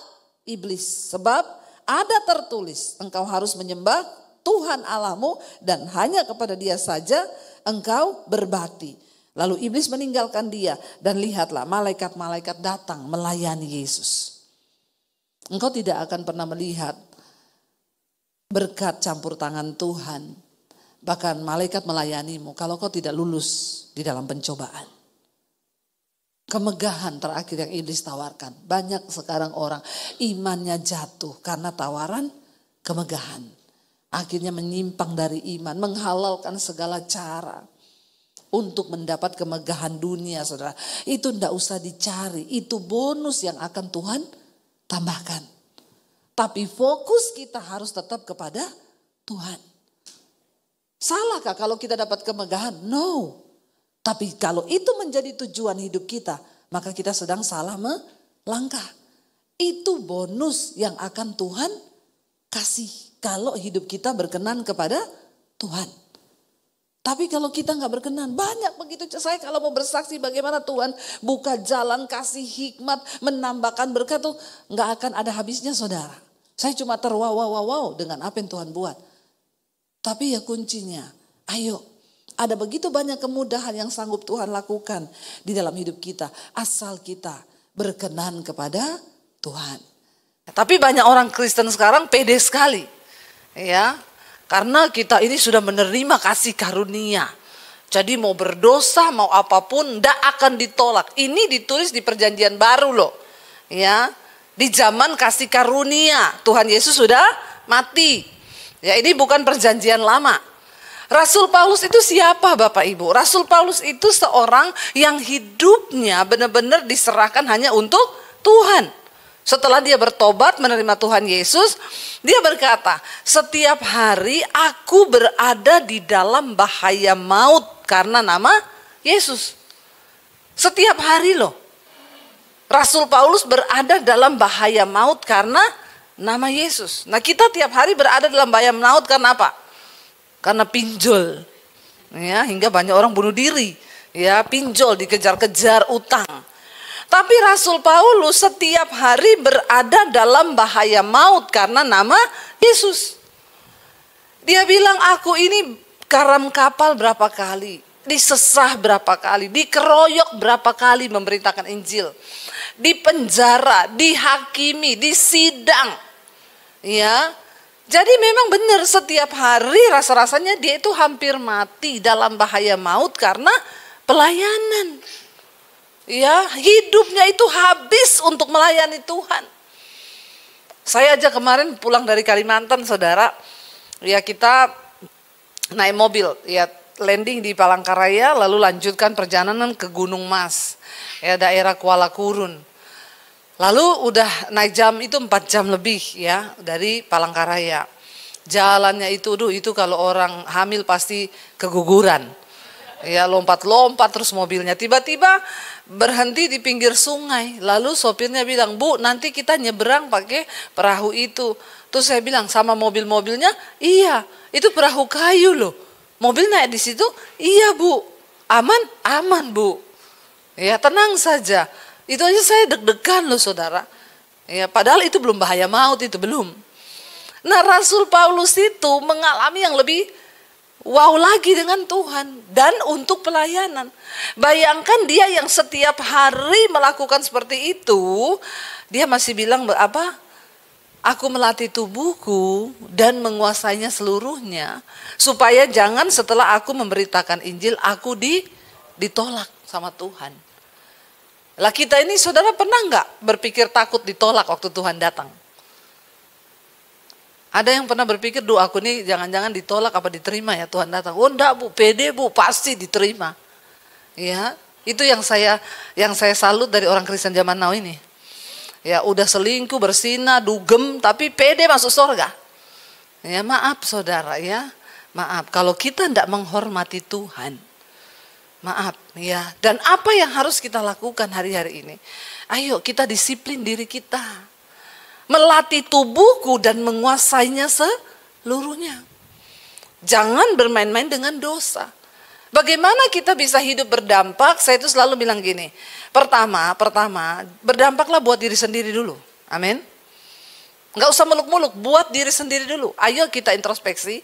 iblis, sebab ada tertulis, engkau harus menyembah Tuhan Allahmu dan hanya kepada Dia saja engkau berbakti. Lalu iblis meninggalkan dia dan lihatlah malaikat-malaikat datang melayani Yesus. Engkau tidak akan pernah melihat berkat campur tangan Tuhan. Bahkan malaikat melayanimu kalau kau tidak lulus di dalam pencobaan. Kemegahan terakhir yang iblis tawarkan. Banyak sekarang orang imannya jatuh karena tawaran kemegahan. Akhirnya menyimpang dari iman, menghalalkan segala cara untuk mendapat kemegahan dunia, saudara. Itu tidak usah dicari, itu bonus yang akan Tuhan tambahkan. Tapi fokus kita harus tetap kepada Tuhan. Salahkah kalau kita dapat kemegahan? No. Tapi kalau itu menjadi tujuan hidup kita, maka kita sedang salah melangkah. Itu bonus yang akan Tuhan kasih kalau hidup kita berkenan kepada Tuhan. Tapi kalau kita nggak berkenan, banyak begitu. Saya kalau mau bersaksi bagaimana Tuhan buka jalan, kasih hikmat, menambahkan berkat tuh nggak akan ada habisnya, saudara. Saya cuma terwaw dengan apa yang Tuhan buat. Tapi ya kuncinya, ayo, ada begitu banyak kemudahan yang sanggup Tuhan lakukan di dalam hidup kita. Asal kita berkenan kepada Tuhan. Tapi banyak orang Kristen sekarang pede sekali. Ya, karena kita ini sudah menerima kasih karunia. Jadi mau berdosa, mau apapun, tidak akan ditolak. Ini ditulis di perjanjian baru loh. Ya, di zaman kasih karunia, Tuhan Yesus sudah mati. Ya, ini bukan perjanjian lama. Rasul Paulus itu siapa Bapak Ibu? Rasul Paulus itu seorang yang hidupnya benar-benar diserahkan hanya untuk Tuhan. Setelah dia bertobat menerima Tuhan Yesus, dia berkata, setiap hari aku berada di dalam bahaya maut karena nama Yesus. Setiap hari loh. Rasul Paulus berada dalam bahaya maut karena nama Yesus. Nah, kita tiap hari berada dalam bahaya maut karena apa? Karena pinjol. Ya, hingga banyak orang bunuh diri. Ya, pinjol, dikejar-kejar, utang. Tapi Rasul Paulus setiap hari berada dalam bahaya maut karena nama Yesus. Dia bilang, aku ini karam kapal berapa kali, disesah berapa kali, dikeroyok berapa kali memberitakan Injil. Di penjara, dihakimi, disidang. Ya, jadi memang benar setiap hari rasa-rasanya dia itu hampir mati dalam bahaya maut karena pelayanan. Ya, hidupnya itu habis untuk melayani Tuhan. Saya aja kemarin pulang dari Kalimantan, saudara. Ya, kita naik mobil, ya landing di Palangkaraya, lalu lanjutkan perjalanan ke Gunung Mas, ya daerah Kuala Kurun. Lalu udah naik jam itu 4 jam lebih ya dari Palangkaraya. Jalannya itu kalau orang hamil pasti keguguran. Ya lompat-lompat terus mobilnya. Tiba-tiba berhenti di pinggir sungai. Lalu sopirnya bilang, "Bu, nanti kita nyeberang pakai perahu itu." Terus saya bilang sama mobil-mobilnya, "Iya, itu perahu kayu loh. Mobil naik di situ?" "Iya, Bu." "Aman?" "Aman, Bu." Ya, tenang saja. Itu aja saya deg-degan loh, saudara. Ya, padahal itu belum bahaya maut, itu belum. Nah, Rasul Paulus itu mengalami yang lebih wow lagi dengan Tuhan dan untuk pelayanan. Bayangkan dia yang setiap hari melakukan seperti itu, dia masih bilang apa? Aku melatih tubuhku dan menguasainya seluruhnya, supaya jangan setelah aku memberitakan Injil aku ditolak sama Tuhan. Lah kita ini saudara pernah nggak berpikir takut ditolak waktu Tuhan datang? Ada yang pernah berpikir, aku nih jangan-jangan ditolak apa diterima ya Tuhan datang? Oh enggak Bu, pede Bu, pasti diterima. Ya, itu yang saya salut dari orang Kristen zaman now ini. Ya udah selingkuh, bersinah, dugem, tapi pede masuk surga. Ya maaf saudara ya, maaf kalau kita tidak menghormati Tuhan. Maaf ya, dan apa yang harus kita lakukan hari-hari ini? Ayo kita disiplin diri kita. Melatih tubuhku dan menguasainya seluruhnya. Jangan bermain-main dengan dosa. Bagaimana kita bisa hidup berdampak? Saya itu selalu bilang gini. Pertama, berdampaklah buat diri sendiri dulu. Amin. Enggak usah muluk-muluk, buat diri sendiri dulu. Ayo kita introspeksi.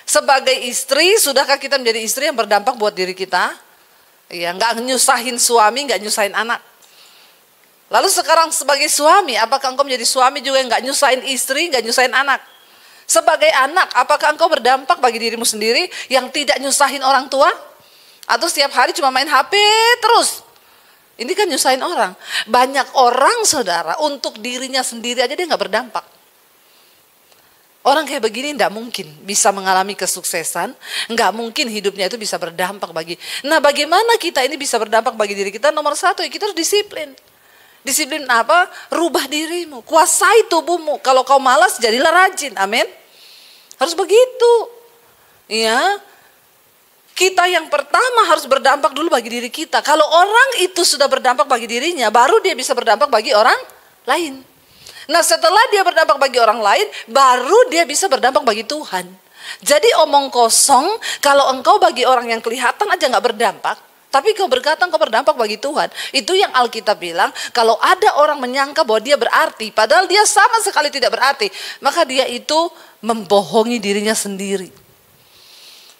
Sebagai istri, sudahkah kita menjadi istri yang berdampak buat diri kita? Ya, nggak nyusahin suami, nggak nyusahin anak. Lalu sekarang sebagai suami, apakah engkau menjadi suami juga yang nggak nyusahin istri, nggak nyusahin anak? Sebagai anak, apakah engkau berdampak bagi dirimu sendiri yang tidak nyusahin orang tua? Atau setiap hari cuma main HP terus? Ini kan nyusahin orang. Banyak orang saudara, untuk dirinya sendiri aja dia gak berdampak. Orang kayak begini tidak mungkin bisa mengalami kesuksesan, nggak mungkin hidupnya itu bisa berdampak bagi. Nah, bagaimana kita ini bisa berdampak bagi diri kita? Nomor satu, kita harus disiplin. Disiplin apa? Rubah dirimu, kuasai tubuhmu. Kalau kau malas, jadilah rajin. Amin. Harus begitu. Ya. Kita yang pertama harus berdampak dulu bagi diri kita. Kalau orang itu sudah berdampak bagi dirinya, baru dia bisa berdampak bagi orang lain. Nah, setelah dia berdampak bagi orang lain, baru dia bisa berdampak bagi Tuhan. Jadi omong kosong, kalau engkau bagi orang yang kelihatan aja gak berdampak, tapi kau berkata engkau berdampak bagi Tuhan. Itu yang Alkitab bilang, kalau ada orang menyangka bahwa dia berarti, padahal dia sama sekali tidak berarti, maka dia itu membohongi dirinya sendiri.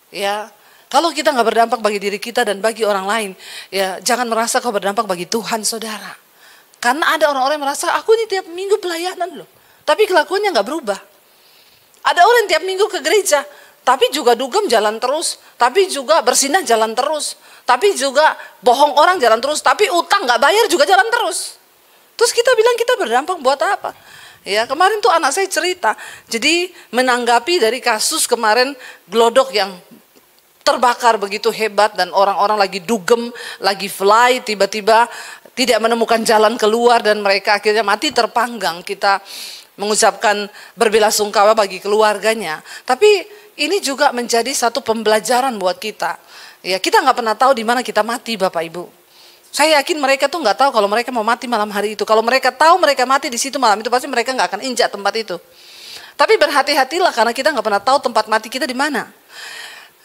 Ya, kalau kita gak berdampak bagi diri kita dan bagi orang lain, ya jangan merasa kau berdampak bagi Tuhan, saudara. Karena ada orang-orang yang merasa, aku ini tiap minggu pelayanan loh. Tapi kelakuannya gak berubah. Ada orang yang tiap minggu ke gereja, tapi juga dugem jalan terus. Tapi juga bersinah jalan terus. Tapi juga bohong orang jalan terus. Tapi utang gak bayar juga jalan terus. Terus kita bilang kita berdampak buat apa? Ya, kemarin tuh anak saya cerita. Jadi menanggapi dari kasus kemarin glodok yang terbakar begitu hebat. Dan orang-orang lagi dugem, lagi fly, tiba-tiba tidak menemukan jalan keluar dan mereka akhirnya mati terpanggang. Kita mengucapkan berbelasungkawa bagi keluarganya. Tapi ini juga menjadi satu pembelajaran buat kita. Ya, kita nggak pernah tahu di mana kita mati, Bapak Ibu. Saya yakin mereka tuh nggak tahu kalau mereka mau mati malam hari itu. Kalau mereka tahu mereka mati di situ malam itu, pasti mereka nggak akan injak tempat itu. Tapi berhati-hatilah karena kita nggak pernah tahu tempat mati kita di mana.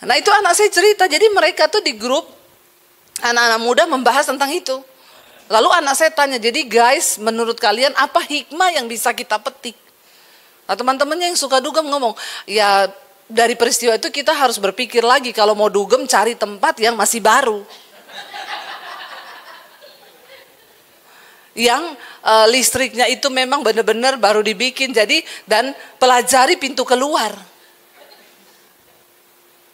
Nah, itu anak saya cerita. Jadi mereka tuh di grup anak-anak muda membahas tentang itu. Lalu anak saya tanya, jadi guys, menurut kalian apa hikmah yang bisa kita petik? Nah, teman-temannya yang suka dugem ngomong, ya dari peristiwa itu kita harus berpikir lagi kalau mau dugem cari tempat yang masih baru. Yang listriknya itu memang benar-benar baru dibikin, jadi dan pelajari pintu keluar.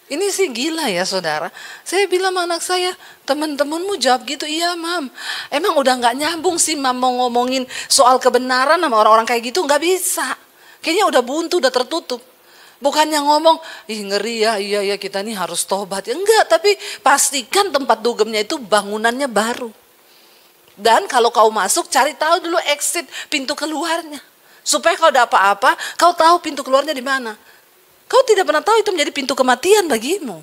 Ini sih gila ya saudara. Saya bilang sama anak saya, teman-temanmu jawab gitu, iya mam. Emang udah gak nyambung sih mam mau ngomongin soal kebenaran sama orang-orang kayak gitu, gak bisa. Kayaknya udah buntu, udah tertutup. Bukannya ngomong, ih ngeri ya, iya kita nih harus tobat. Ya enggak, tapi pastikan tempat dugemnya itu bangunannya baru. Dan kalau kau masuk, cari tahu dulu exit, pintu keluarnya. Supaya kalau ada apa-apa, kau tahu pintu keluarnya di mana. Kau tidak pernah tahu itu menjadi pintu kematian bagimu.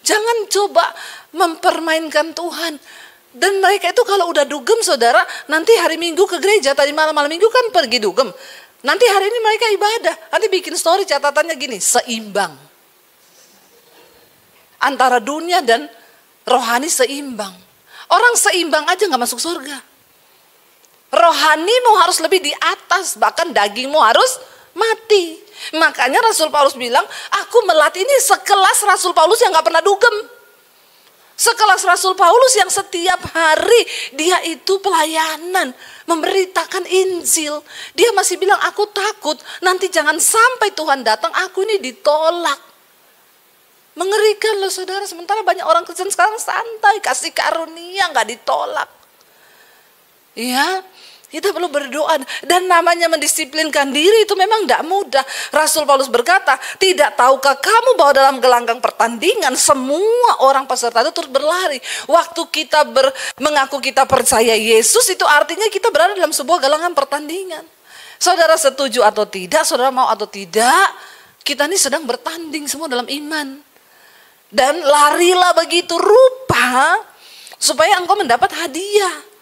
Jangan coba mempermainkan Tuhan. Dan mereka itu kalau udah dugem saudara, nanti hari Minggu ke gereja, tadi malam Minggu kan pergi dugem. Nanti hari ini mereka ibadah, nanti bikin story catatannya gini, seimbang. Antara dunia dan rohani seimbang. Orang seimbang aja gak masuk surga. Rohanimu harus lebih di atas, bahkan dagingmu harus mati. Makanya Rasul Paulus bilang, aku melatih ini sekelas Rasul Paulus yang gak pernah dugem. Sekelas Rasul Paulus yang setiap hari dia itu pelayanan, memberitakan Injil. Dia masih bilang, aku takut nanti jangan sampai Tuhan datang, aku ini ditolak. Mengerikan loh saudara, sementara banyak orang Kristen sekarang santai, kasih karunia gak ditolak. Ya, kita perlu berdoa. Dan namanya mendisiplinkan diri itu memang tidak mudah. Rasul Paulus berkata, tidak tahukah kamu bahwa dalam gelanggang pertandingan semua orang peserta itu turut berlari. Waktu kita mengaku kita percaya Yesus, itu artinya kita berada dalam sebuah gelanggang pertandingan. Saudara setuju atau tidak, saudara mau atau tidak, kita ini sedang bertanding semua dalam iman. Dan larilah begitu rupa supaya engkau mendapat hadiah.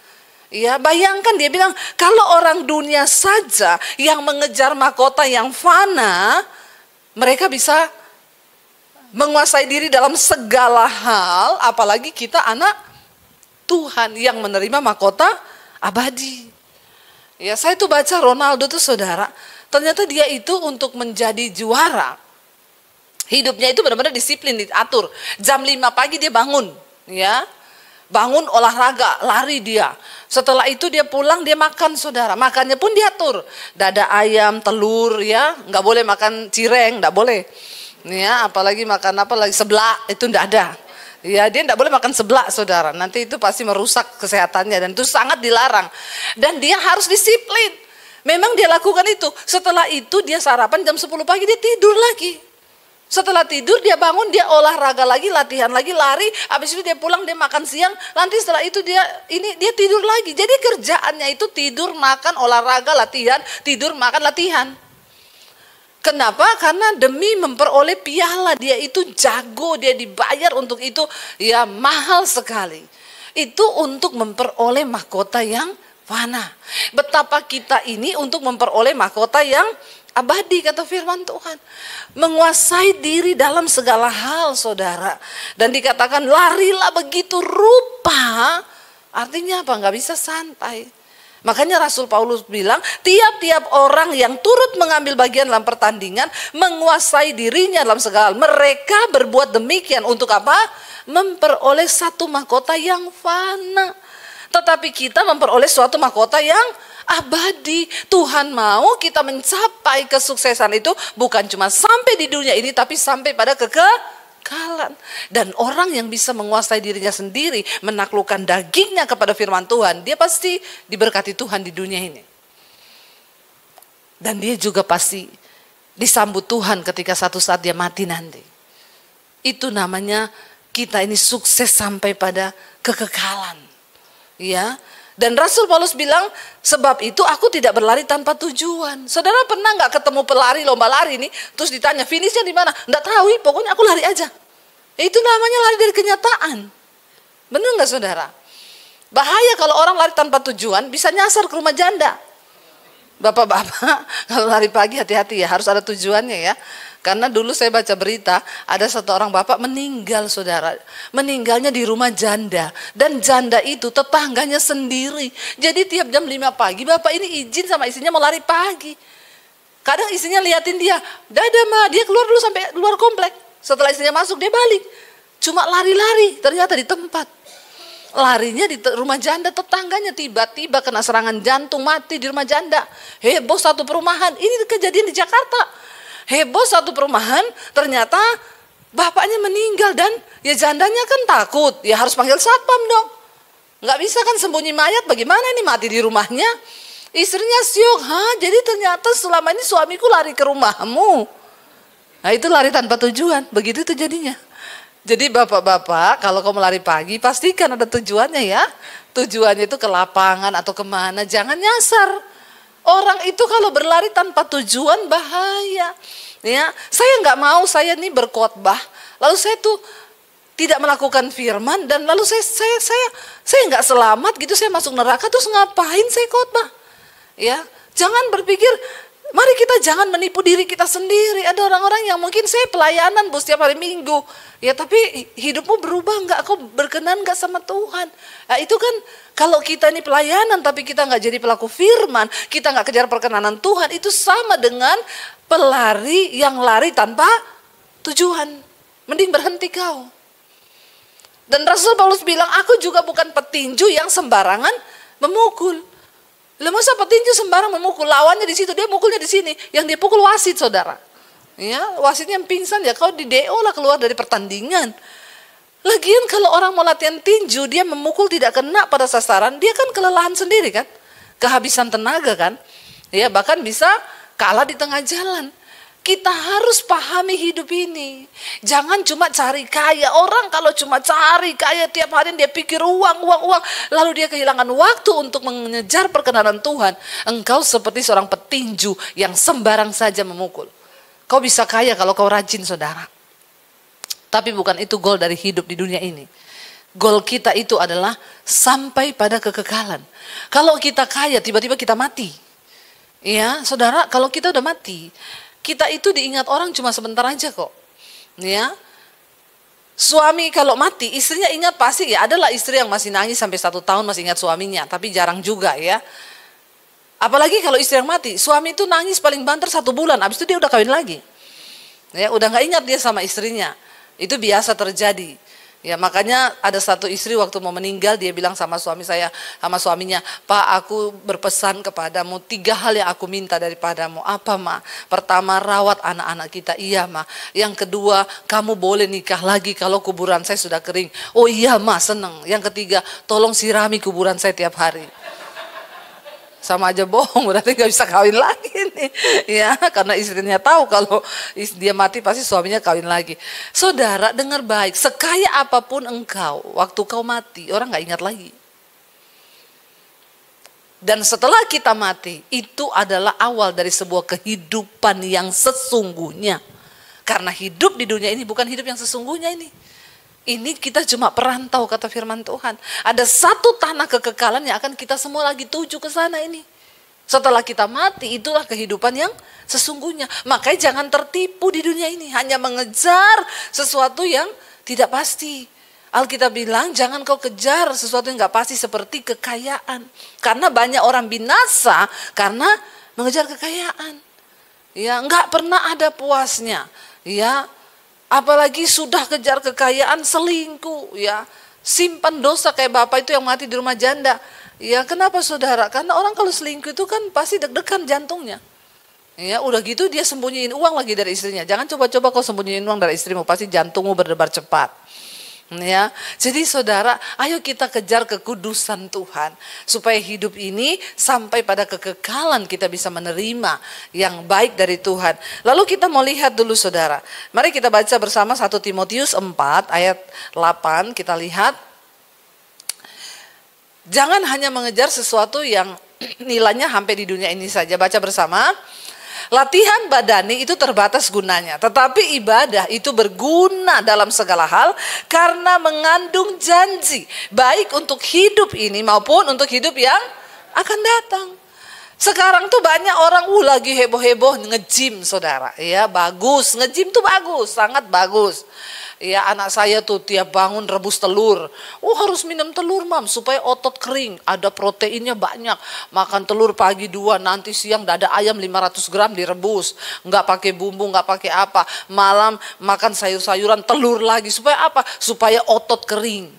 Ya, bayangkan dia bilang, kalau orang dunia saja yang mengejar mahkota yang fana, mereka bisa menguasai diri dalam segala hal, apalagi kita anak Tuhan yang menerima mahkota abadi. Ya, saya tuh baca Ronaldo tuh saudara, ternyata dia itu untuk menjadi juara, hidupnya itu benar-benar disiplin, diatur. Jam 5 pagi dia bangun, ya. Bangun olahraga, lari dia. Setelah itu dia pulang, dia makan saudara. Makannya pun diatur. Dada ayam, telur ya. Nggak boleh makan cireng, nggak boleh. Ya, apalagi makan apa lagi, seblak, itu nggak ada. Ya, dia nggak boleh makan seblak saudara. Nanti itu pasti merusak kesehatannya. Dan itu sangat dilarang. Dan dia harus disiplin. Memang dia lakukan itu. Setelah itu dia sarapan jam 10 pagi, dia tidur lagi. Setelah tidur dia bangun, dia olahraga lagi, latihan lagi, lari. Habis itu dia pulang, dia makan siang. Nanti setelah itu dia tidur lagi. Jadi kerjaannya itu tidur, makan, olahraga, latihan, tidur, makan, latihan. Kenapa? Karena demi memperoleh piala. Dia itu jago, dia dibayar untuk itu. Ya mahal sekali. Itu untuk memperoleh mahkota yang fana. Betapa kita ini untuk memperoleh mahkota yang abadi, kata firman Tuhan. Menguasai diri dalam segala hal saudara. Dan dikatakan larilah begitu rupa. Artinya apa? Nggak bisa santai. Makanya Rasul Paulus bilang, tiap-tiap orang yang turut mengambil bagian dalam pertandingan menguasai dirinya dalam segala hal. Mereka berbuat demikian untuk apa? Memperoleh satu mahkota yang fana. Tetapi kita memperoleh suatu mahkota yang abadi. Tuhan mau kita mencapai kesuksesan itu bukan cuma sampai di dunia ini, tapi sampai pada kekekalan. Dan orang yang bisa menguasai dirinya sendiri, menaklukkan dagingnya kepada firman Tuhan, dia pasti diberkati Tuhan di dunia ini. Dan dia juga pasti disambut Tuhan ketika satu saat dia mati nanti. Itu namanya kita ini sukses sampai pada kekekalan. Ya. Dan Rasul Paulus bilang, sebab itu aku tidak berlari tanpa tujuan. Saudara pernah nggak ketemu pelari lomba lari nih, terus ditanya finishnya di mana? Nggak tahu, pokoknya aku lari aja. Itu namanya lari dari kenyataan. Benar nggak saudara? Bahaya kalau orang lari tanpa tujuan, bisa nyasar ke rumah janda. Bapak-bapak kalau lari pagi hati-hati ya, harus ada tujuannya ya. Karena dulu saya baca berita, ada satu orang bapak meninggal saudara. Meninggalnya di rumah janda. Dan janda itu tetangganya sendiri. Jadi tiap jam 5 pagi bapak ini izin sama istrinya mau lari pagi. Kadang istrinya liatin dia, dadah ma, dia keluar dulu sampai luar komplek. Setelah istrinya masuk dia balik. Cuma lari-lari, ternyata di tempat. Larinya di rumah janda tetangganya, tiba-tiba kena serangan jantung, mati di rumah janda. Heboh satu perumahan, ini kejadian di Jakarta. Heboh satu perumahan, ternyata bapaknya meninggal dan ya jandanya kan takut, ya harus panggil satpam dong. Nggak bisa kan sembunyi mayat, bagaimana ini mati di rumahnya. Istrinya syok, jadi ternyata selama ini suamiku lari ke rumahmu. Nah itu lari tanpa tujuan, begitu itu jadinya. Jadi bapak-bapak kalau kamu lari pagi pastikan ada tujuannya ya. Tujuannya itu ke lapangan atau kemana, jangan nyasar. Orang itu kalau berlari tanpa tujuan bahaya. Ya, saya nggak mau saya nih berkhotbah, lalu saya tuh tidak melakukan firman dan lalu saya nggak selamat gitu, saya masuk neraka terus ngapain saya khotbah? Ya, jangan berpikir, mari kita jangan menipu diri kita sendiri. Ada orang-orang yang mungkin saya pelayanan bu setiap hari Minggu, ya tapi hidupmu berubah nggak? Kau berkenan nggak sama Tuhan? Nah, itu kan kalau kita ini pelayanan tapi kita nggak jadi pelaku firman, kita nggak kejar perkenanan Tuhan, itu sama dengan pelari yang lari tanpa tujuan. Mending berhenti kau. Dan Rasul Paulus bilang, aku juga bukan petinju yang sembarangan memukul. Lah masa petinju sembarang memukul, lawannya di situ, dia mukulnya di sini, yang dia pukul wasit saudara. Ya, wasitnya yang pingsan ya kau di DO lah, keluar dari pertandingan. Lagian kalau orang mau latihan tinju, dia memukul tidak kena pada sasaran, dia kan kelelahan sendiri kan, kehabisan tenaga kan, ya bahkan bisa kalah di tengah jalan. Kita harus pahami hidup ini. Jangan cuma cari kaya. Orang kalau cuma cari kaya tiap hari dia pikir uang. Lalu dia kehilangan waktu untuk mengejar perkenanan Tuhan. Engkau seperti seorang petinju yang sembarang saja memukul. Kau bisa kaya kalau kau rajin saudara. Tapi bukan itu goal dari hidup di dunia ini. Goal kita itu adalah sampai pada kekekalan. Kalau kita kaya tiba-tiba kita mati. Ya saudara, kalau kita udah mati, kita itu diingat orang cuma sebentar aja kok. Ya. Suami kalau mati, istrinya ingat pasti ya. Adalah istri yang masih nangis sampai 1 tahun masih ingat suaminya. Tapi jarang juga ya. Apalagi kalau istri yang mati, suami itu nangis paling banter 1 bulan. Habis itu dia udah kawin lagi. Ya, udah gak ingat dia sama istrinya. Itu biasa terjadi. Ya, makanya ada satu istri waktu mau meninggal, dia bilang sama suaminya, "Pak, aku berpesan kepadamu 3 hal yang aku minta daripadamu." "Apa, Ma?" "Pertama, rawat anak-anak kita." "Iya, Ma." "Yang kedua, kamu boleh nikah lagi kalau kuburan saya sudah kering." "Oh iya, Ma, senang." "Yang ketiga, tolong sirami kuburan saya tiap hari." Sama aja bohong, berarti gak bisa kawin lagi nih. Ya, karena istrinya tahu kalau dia mati pasti suaminya kawin lagi. Saudara, dengar baik, sekaya apapun engkau, waktu kau mati, orang gak ingat lagi. Dan setelah kita mati, itu adalah awal dari sebuah kehidupan yang sesungguhnya. Karena hidup di dunia ini bukan hidup yang sesungguhnya ini. Ini kita cuma perantau, kata firman Tuhan. Ada satu tanah kekekalan yang akan kita semua lagi tuju ke sana ini. Setelah kita mati, itulah kehidupan yang sesungguhnya. Makanya jangan tertipu di dunia ini. Hanya mengejar sesuatu yang tidak pasti. Alkitab bilang jangan kau kejar sesuatu yang gak pasti seperti kekayaan. Karena banyak orang binasa karena mengejar kekayaan. Ya, gak pernah ada puasnya. Ya, apalagi sudah kejar kekayaan, selingkuh, ya, simpan dosa kayak bapak itu yang mati di rumah janda. Ya, kenapa saudara? Karena orang kalau selingkuh itu kan pasti deg-degan jantungnya. Ya, udah gitu dia sembunyiin uang lagi dari istrinya. Jangan coba-coba kau sembunyiin uang dari istrimu, pasti jantungmu berdebar cepat. Ya, jadi saudara, ayo kita kejar kekudusan Tuhan supaya hidup ini sampai pada kekekalan kita bisa menerima yang baik dari Tuhan. Lalu kita mau lihat dulu saudara. Mari kita baca bersama 1 Timotius 4 ayat 8, kita lihat. Jangan hanya mengejar sesuatu yang nilainya sampai di dunia ini saja. Baca bersama. Latihan badani itu terbatas gunanya, tetapi ibadah itu berguna dalam segala hal karena mengandung janji, baik untuk hidup ini maupun untuk hidup yang akan datang. Sekarang tuh banyak orang lagi heboh-heboh nge-gym saudara. Ya, bagus, nge-gym tuh bagus, sangat bagus. Ya, anak saya tuh tiap bangun rebus telur. Oh, harus minum telur, Mam, supaya otot kering. Ada proteinnya banyak. Makan telur pagi 2, nanti siang dada ayam 500 gram direbus. Nggak pakai bumbu, nggak pakai apa. Malam makan sayur-sayuran, telur lagi. Supaya apa? Supaya otot kering.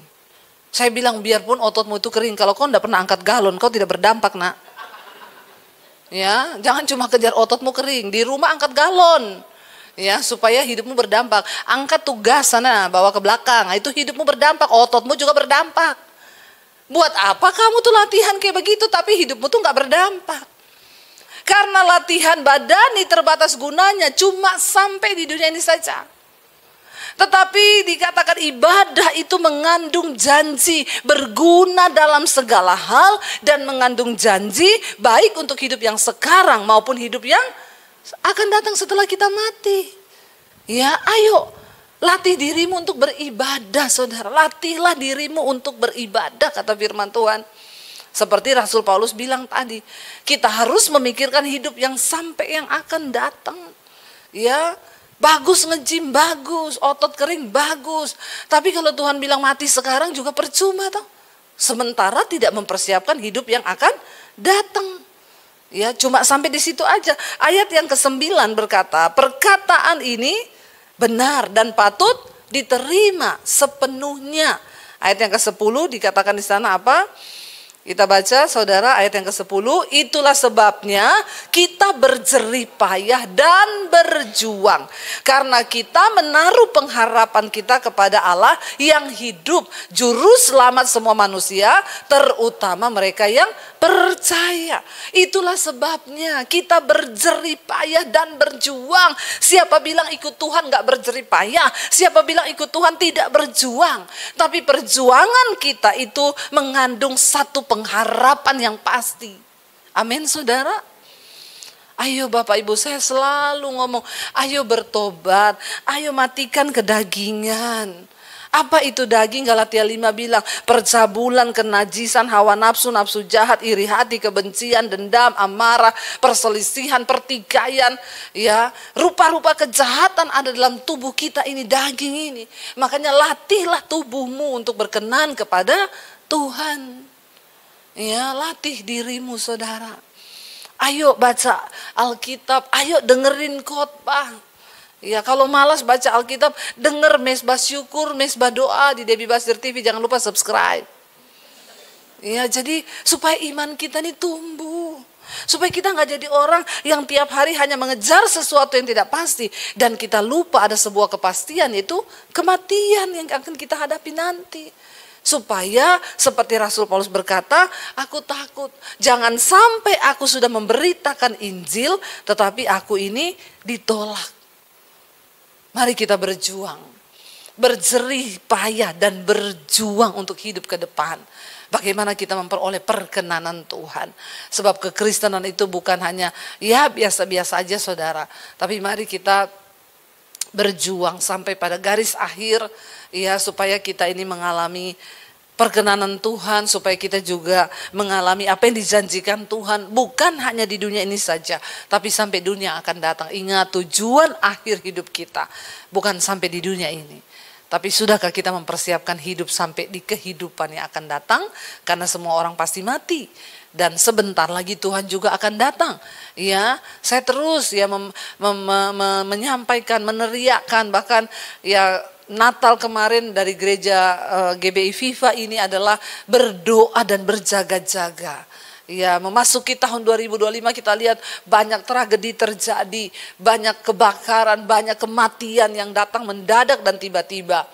Saya bilang biarpun ototmu itu kering, kalau kau nggak pernah angkat galon, kau tidak berdampak, nak. Ya, jangan cuma kejar ototmu kering. Di rumah angkat galon. Ya, supaya hidupmu berdampak. Angkat tugas sana, bawa ke belakang. Itu hidupmu berdampak, ototmu juga berdampak. Buat apa kamu tuh latihan kayak begitu tapi hidupmu tuh gak berdampak? Karena latihan badani terbatas gunanya, cuma sampai di dunia ini saja. Tetapi dikatakan ibadah itu mengandung janji, berguna dalam segala hal dan mengandung janji baik untuk hidup yang sekarang maupun hidup yang akan datang setelah kita mati. Ya, ayo latih dirimu untuk beribadah, saudara. Latihlah dirimu untuk beribadah, kata firman Tuhan. Seperti Rasul Paulus bilang tadi, kita harus memikirkan hidup yang sampai yang akan datang. Ya, bagus nge-gym, bagus, otot kering, bagus. Tapi kalau Tuhan bilang mati sekarang juga percuma toh. Sementara tidak mempersiapkan hidup yang akan datang. Ya, cuma sampai di situ aja. Ayat yang ke-9 berkata, perkataan ini benar dan patut diterima sepenuhnya. Ayat yang ke-10 dikatakan di sana apa? Kita baca saudara ayat yang ke-10. Itulah sebabnya kita berjerih payah dan berjuang. Karena kita menaruh pengharapan kita kepada Allah yang hidup, juru selamat semua manusia, terutama mereka yang percaya. Itulah sebabnya kita berjerih payah dan berjuang. Siapa bilang ikut Tuhan gak berjerih payah? Siapa bilang ikut Tuhan tidak berjuang? Tapi perjuangan kita itu mengandung satu pengharapan yang pasti. Amin saudara. Ayo Bapak Ibu, saya selalu ngomong, ayo bertobat, ayo matikan kedagingan. Apa itu daging? Galatia 5 bilang, percabulan, kenajisan, hawa nafsu, nafsu jahat, iri hati, kebencian, dendam, amarah, perselisihan, pertikaian, ya, rupa-rupa kejahatan ada dalam tubuh kita ini, daging ini. Makanya latihlah tubuhmu untuk berkenan kepada Tuhan. Ya, latih dirimu saudara. Ayo baca Alkitab, ayo dengerin khotbah. Ya, kalau malas baca Alkitab, denger mesbah syukur, mesbah doa di Debbie Basir TV, jangan lupa subscribe. Ya, jadi supaya iman kita ini tumbuh. Supaya kita nggak jadi orang yang tiap hari hanya mengejar sesuatu yang tidak pasti. Dan kita lupa ada sebuah kepastian, yaitu kematian yang akan kita hadapi nanti. Supaya seperti Rasul Paulus berkata, aku takut. Jangan sampai aku sudah memberitakan Injil, tetapi aku ini ditolak. Mari kita berjuang, berjerih payah dan berjuang untuk hidup ke depan. Bagaimana kita memperoleh perkenanan Tuhan. Sebab kekristenan itu bukan hanya ya biasa-biasa aja saudara. Tapi mari kita berjuang sampai pada garis akhir ya, supaya kita ini mengalami perkenanan Tuhan, supaya kita juga mengalami apa yang dijanjikan Tuhan, bukan hanya di dunia ini saja, tapi sampai dunia akan datang. Ingat, tujuan akhir hidup kita bukan sampai di dunia ini, tapi sudahkah kita mempersiapkan hidup sampai di kehidupan yang akan datang? Karena semua orang pasti mati dan sebentar lagi Tuhan juga akan datang. Ya, saya terus ya menyampaikan, meneriakkan, bahkan ya Natal kemarin dari gereja GBI Viva ini adalah berdoa dan berjaga-jaga. Ya, memasuki tahun 2025 kita lihat banyak tragedi terjadi, banyak kebakaran, banyak kematian yang datang mendadak dan tiba-tiba.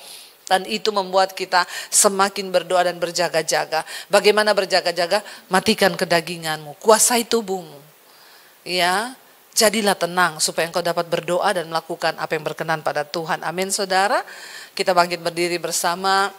Dan itu membuat kita semakin berdoa dan berjaga-jaga. Bagaimana berjaga-jaga? Matikan kedaginganmu, kuasai tubuhmu. Ya, jadilah tenang supaya engkau dapat berdoa dan melakukan apa yang berkenan pada Tuhan. Amin saudara. Kita bangkit berdiri bersama.